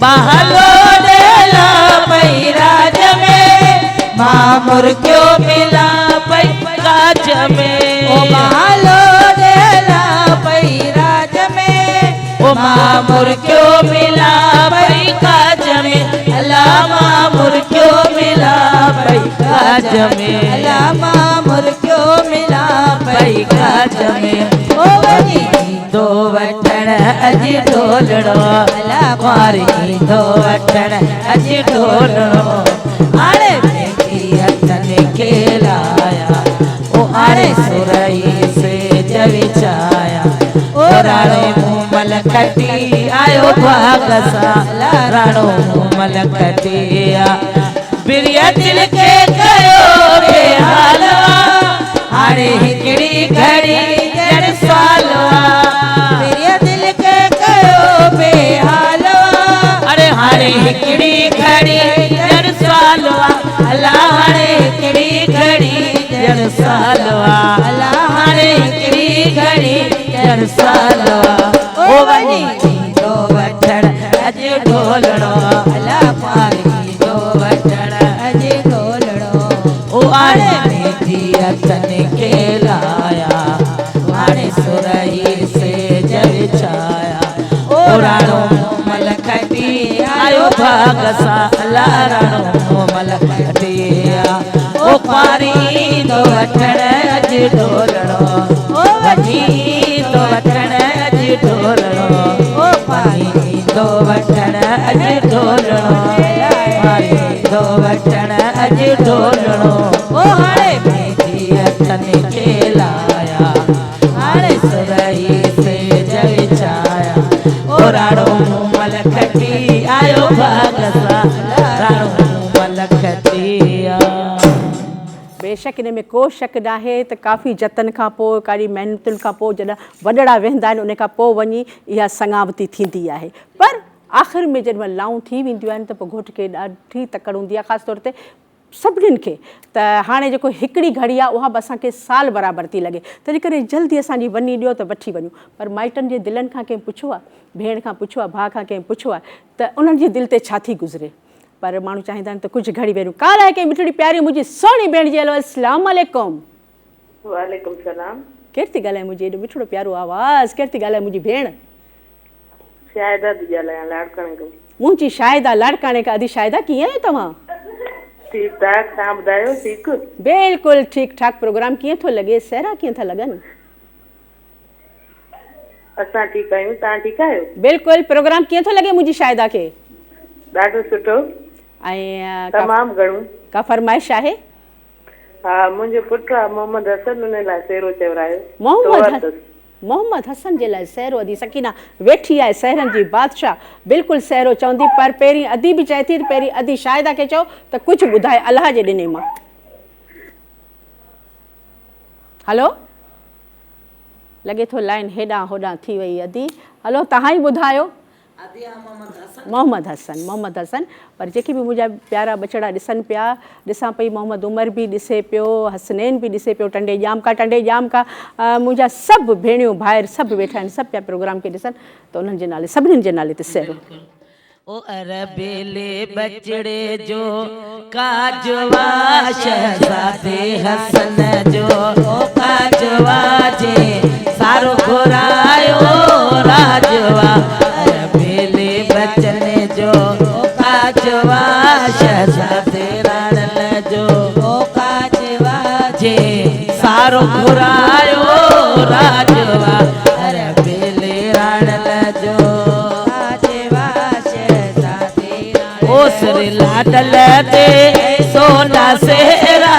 बहलो डेला पई राज में मां मुर्गियो मिला पई काज में ओ बहलो डेला पई राज में ओ मां मुर्गियो मिला पई काज में अला मां मुर्गियो मिला पई काज में अला मां मुर्गियो मिला पई काज में ओ वञी ईंदो वठण अॼु ढोलणो अला कुंवारी ईंदो वठण अॼु ढोलणो हाणे मेंदी हथनि खे लाया ओ हाणे सुरई सेज विछाया ओ राणो मूमल खटी आयो भाग सां राणो मूमल खटिया बिरिया दिल खे कयो बेहालवा हाणे हिकिड़ी घड़ी ॼण सालवा बिरिया दिल खे कयो बेहालवा अरे हाणे हिकिड़ी घड़ी ॼण सालवा अला हाणे हिकिड़ी घड़ी ॼण सालवा अला हाणे हिकिड़ी घड़ी ॼण सालवा ओ वञी ईंदो वठण अॼु ढोलणो अला कुंवारी ईंदो वठण अॼु ढोलणो ओ हाणे मेंदी हथनि खे लाया हाणे सुरई सेज विछाया ओ राणो मूमल खटी आयो भाग सां अला राणो मूमल खटिया ओ कुंवारी ईंदो वठण अॼु ढोलणो ओ वञी ईंदो वठण अॼु ढोलणो ओ कुंवारी ईंदो वठण अॼु ढोलणो कुंवारी ईंदो वठण अॼु ढोलणो ओ हाणे मेंदी हथनि खे लाया हाणे सुरई सेज विछाया ओ राणो मूमल खटी आयो भाग सां राणो मूमल खटिया बेशक इन में को शक न आहे त काफ़ी जतन खां पोइ काॾी महिनतुनि खां पोइ जॾहिं वॾड़ा वेंदा आहिनि उन खां पोइ वञी इहा संगावती थींदी आहे पर आख़िर में जॾहिं महिल लाऊं थी वेंदियूं आहिनि त पोइ घोट खे ॾाढी तकड़ हूंदी आहे ख़ासि तौर ते सभिनीनि खे त हाणे जेको हिकिड़ी घड़ी आहे उहा बि असांखे साल बराबरि थी लॻे तंहिं करे जल्दी असांजी वञी ॾियो त वठी वञूं पर माइटनि जे दिलनि खां कंहिं पुछो आहे भेण खां पुछो आहे भाउ खां कंहिं पुछो आहे त उन्हनि जी दिलि ते छा थी गुज़रे पर माण्हू चाहींदा आहिनि त कुझु घड़ी वेरूं काल आहे कंहिं मिठड़ी प्यारी मुंहिंजी सोणी भेण जी हलो अस्सलाम वालेकुम वालेकुम सलाम केरु थी ॻाल्हाए मुंहिंजी एॾो मिठड़ो प्यारो आवाज़ केरु थी ॻाल्हाए मुंहिंजी भेण शायदा थी ॻाल्हायां लाड़काणे खां मुंहिंजी शायदा लाड़काणे खां अदी शायदा कीअं आहियो तव्हां ठीकु ठाक तव्हां ॿुधायो ठीकु बिल्कुलु ठीकु ठाक प्रोग्राम कीअं थो लॻे सहरा कीअं था लॻनि असां ठीकु आहियूं तव्हां ठीकु आहियो बिल्कुलु प्रोग्राम कीअं थो लॻे मुंहिंजी शायदा खे ॾाढो सुठो ऐं तमामु घणो का फरमाइश आहे हा मुंहिंजो पुटु आहे मोहम्मद हसन, उन लाइ सेरो चवरायो। मोहम्मद हसन जे लाइ सहरो अदी सकीना वेठी आहे सहरनि जी बादशाह, बिल्कुलु सहरो चवंदी, पर पहिरीं अदी बि चए थी, पहिरीं अदी शाहिदा खे चओ त कुझु ॿुधाए अलाह जे ॾिने मां। हलो, लॻे थो लाइन हेॾां होॾां थी वई अदी। हलो, तव्हां ई ॿुधायो। मोहम्मद हसन, पर जेके बि मुंहिंजा प्यारा बचड़ा ॾिसनि पिया, ॾिसां पई मोहम्मद उमर बि ॾिसे पियो, हसनैन बि ॾिसे पियो, टंडे जाम का मुंहिंजा सभु भेणियूं भाइर सभु वेठा आहिनि, सभु पिया प्रोग्राम खे ॾिसनि, त उन्हनि जे नाले सभिनीनि जे नाले ते सहरो। ओ अरबेले बचड़े जो काजवा शहजादे हसन जो काजवा जे सारो घुरायो राजवा, अरबेले बचने जो काजवा शहजादे राणन जो काजवा जे सारो घुरायो राजवा, अरबेले राणन जो श्री लाडल दे सोना सेरा,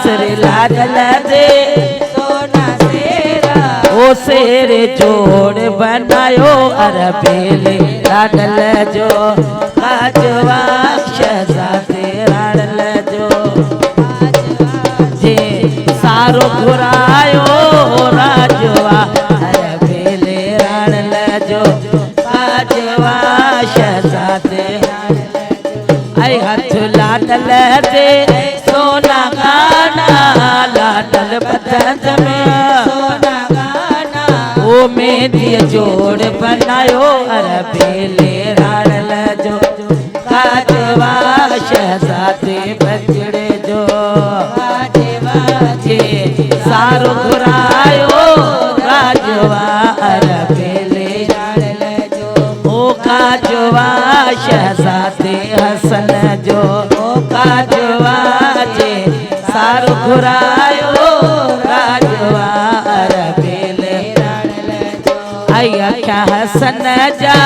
श्री लाडल दे सोना सेरा, ओ शेर जोड़ बनायो अरबेले लाडल जो काजवा शहजादे राडल जो जे सारो घुरायो राजवा, अरबेले राडल जो काजवा शहजादे हथ लाडल दे सोना गाना, लाडल बदन में सोना गाना, ओ मेहंदी जोड़ बनायो अरबेले राडल जो काजवा शहजादे बचड़े जो काजवा जे सारो घुरायो राजवा, अरबेले राडल जो ओ काजवा शहजादे हसन जो काजवा जे सारो घुरायो राजवा, अरबेले आया क्या हसन जा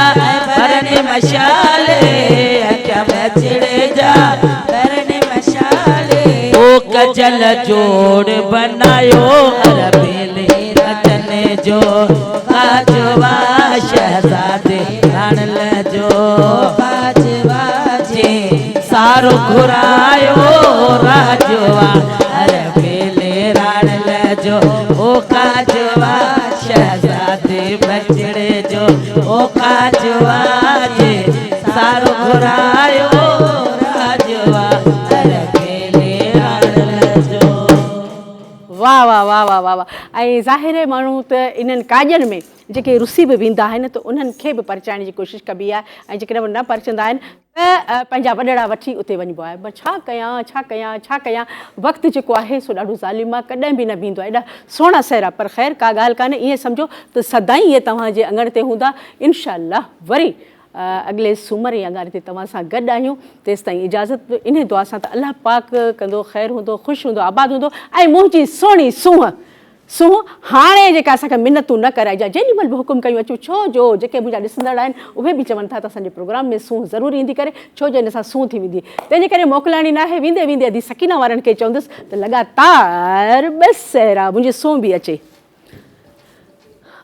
परने मशाले, क्या बचड़े जा परने मशाले, ओ कजल जोड़ बनायो अरबेले रतन जो काजवा शहजादे राणल जो काजवा जे सारो घुरायो राजवा, अरबेले राणल जो ओ काजवा शहजादे बचड़े जो ओ काजवा जे सारो घुरायो राजवा, अरबेले राणल जो। वाह वाह वाह वाह वाह वाह। ऐं ज़ाहिर आहे माण्हू त इन्हनि काॼनि में जेके रुसी बि वेंदा आहिनि त उन्हनि खे बि परचाइण जी कोशिशि कबी आहे, ऐं जेकॾहिं न परचंदा आहिनि त पंहिंजा वॾड़ा वठी उते वञिबो आहे। पर छा कयां वक़्तु जेको आहे सो ॾाढो ज़ालिम आहे, कॾहिं बि न बीहंदो आहे। एॾा सुहिणा सहरा, पर ख़ैर का ॻाल्हि कान्हे, ईअं सम्झो त सदाईं इहे तव्हांजे अङण ते हूंदा। इनशाअल्लाह वरी अॻिले सूमर या ॻाल्हि ते तव्हां सां गॾु आहियूं। तेसि ताईं इजाज़त इन दुआ सां त अलाह पाक कंदो, ख़ैरु हूंदो, ख़ुशि हूंदो, आबाद हूंदो, ऐं मुंहिंजी सुहिणी सूंहं हाणे जेका असांखे मिनतूं न कराइजा, जेॾी महिल बि हुकुम कयूं अचूं, छो जो जेके मुंहिंजा ॾिसंदड़ आहिनि उहे बि चवनि था त असांजे प्रोग्राम में सूंहं ज़रूरु ईंदी करे, छो जो इन सां सूंहं थी वेंदी। तंहिंजे करे मोकिलाइणी न आहे, वेंदे वेंदे अदी सकीना वारनि खे चवंदुसि त लॻातार ॿ सहरा मुंहिंजी सूंहं बि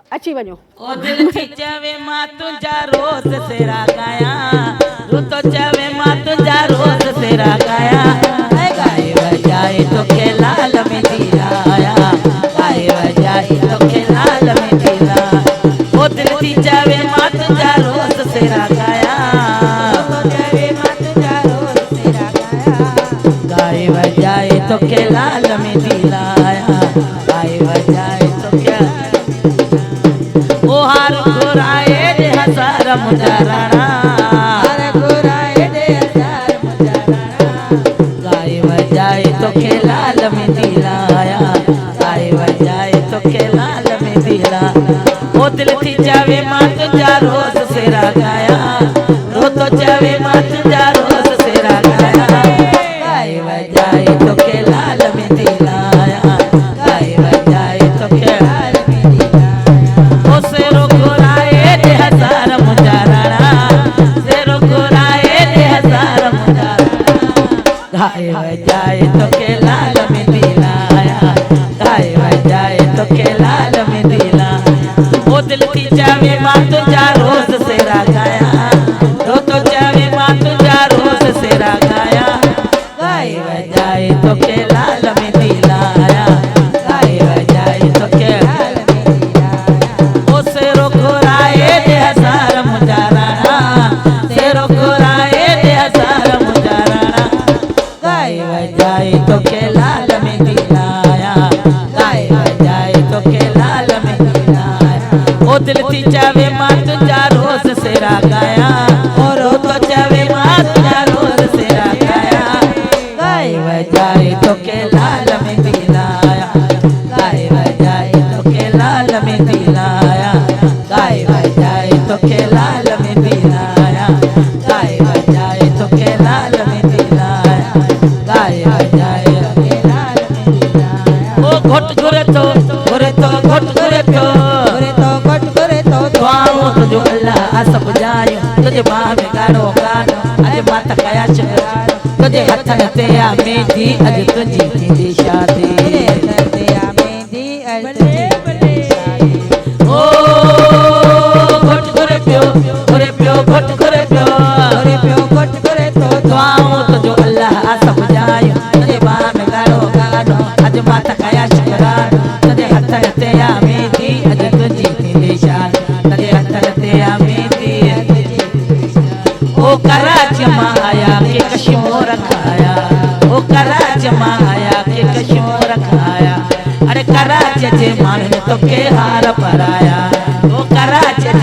अची वञो। ओ दिल थी चवे मां तुंहिंजा रोज़ सेरा गायां, तूं तो चवे मां तुंहिंजा रोज़ सेरा गायां, गाए वजाए तोखे लाल में दिलाया, गाए वजाए तोखे लाल में दिला। ओ दिल थी चवे मां तुंहिंजा रोज़ सेरा गायां, चवे मां तुंहिंजा रोज़ सेरा गायां, गाए वजाए तोखे लाल में दिलाया, गाए वजाए तोखे ओ हार घुराए दे हज़ार मुंहिंजा राणा, हार घुराए दे हज़ार मुंहिंजा राणा, गाए वजाए तोखे लाल में दिलाया, गाए वजाए तोखे लाल में दिला। ओ दिल थी चवे मां तुंहिंजा रोज़ सेरा गायां, रो तो चवे मां तुंहिंजा रोज़ सेरा गायां, गाए वजाए तोखे लाल में दिलाया, गाए वजाए तोखे लाल में दिलाया। ओ सेरो घुराए दे हज़ार मुंहिंजा राणा, सेरो घुराए दे हज़ार मुंहिंजा राणा, गाए वजाए तोखे लाल में दिलाया। दिल थी चावे मां तुझा रोज सेरा गाया रो तो चावे मां तुझा रोज सेरा गाया गाए वजाए तो के लाल में दिलाया गाए वजाए तो के लाल में दिलाया ओ सेरो घोराए दे हजार मुजाराना सेरो घोराए दे हजार मुजाराना गाए वजाए तो के लाल में दिलाया गाए वजाए तो के लाल में दिलाया ओ दिल थी चावे मां तुझा रोज सेरा गाया ओ रो तो चावे मां तुझा रोज सेरा गाया गाए वजाए तो के लाल में दिलाया गाए वजाए तो के लाल में दिलाया गाए वजाए तो के लाल में दिलाया गाए वजाए तो के लाल में दिलाया गाए वजाए तो के लाल में दिलाया ओ घोट घुरे तो घोट घुरे प्यो दुआओं तुझो अल्लाह सब जायो तुझे मां में गाड़ो गाड़ो अज माता कया शुक्रानो तुझे हथन ते आ मेंदी अज तुझी थींदी शादी ते आ मेंदी अज तुझी ओ घोट घुरे प्यो घोट घुरे प्यो तो दुआओं तुझो अल्लाह सब जायो तुझे मां में गाड़ो गाड़ो अज माता कया शुक्रानो तुझे हथन ते आ मेंदी अज तुझी थींदी शादी तुझे हथन ते आ मेंदी ओ कराच मां आया के कश्मीर खाया ओ कराच मां आया के कश्मीर खाया अरे कराच जे माण्हुनि तो के हार पराया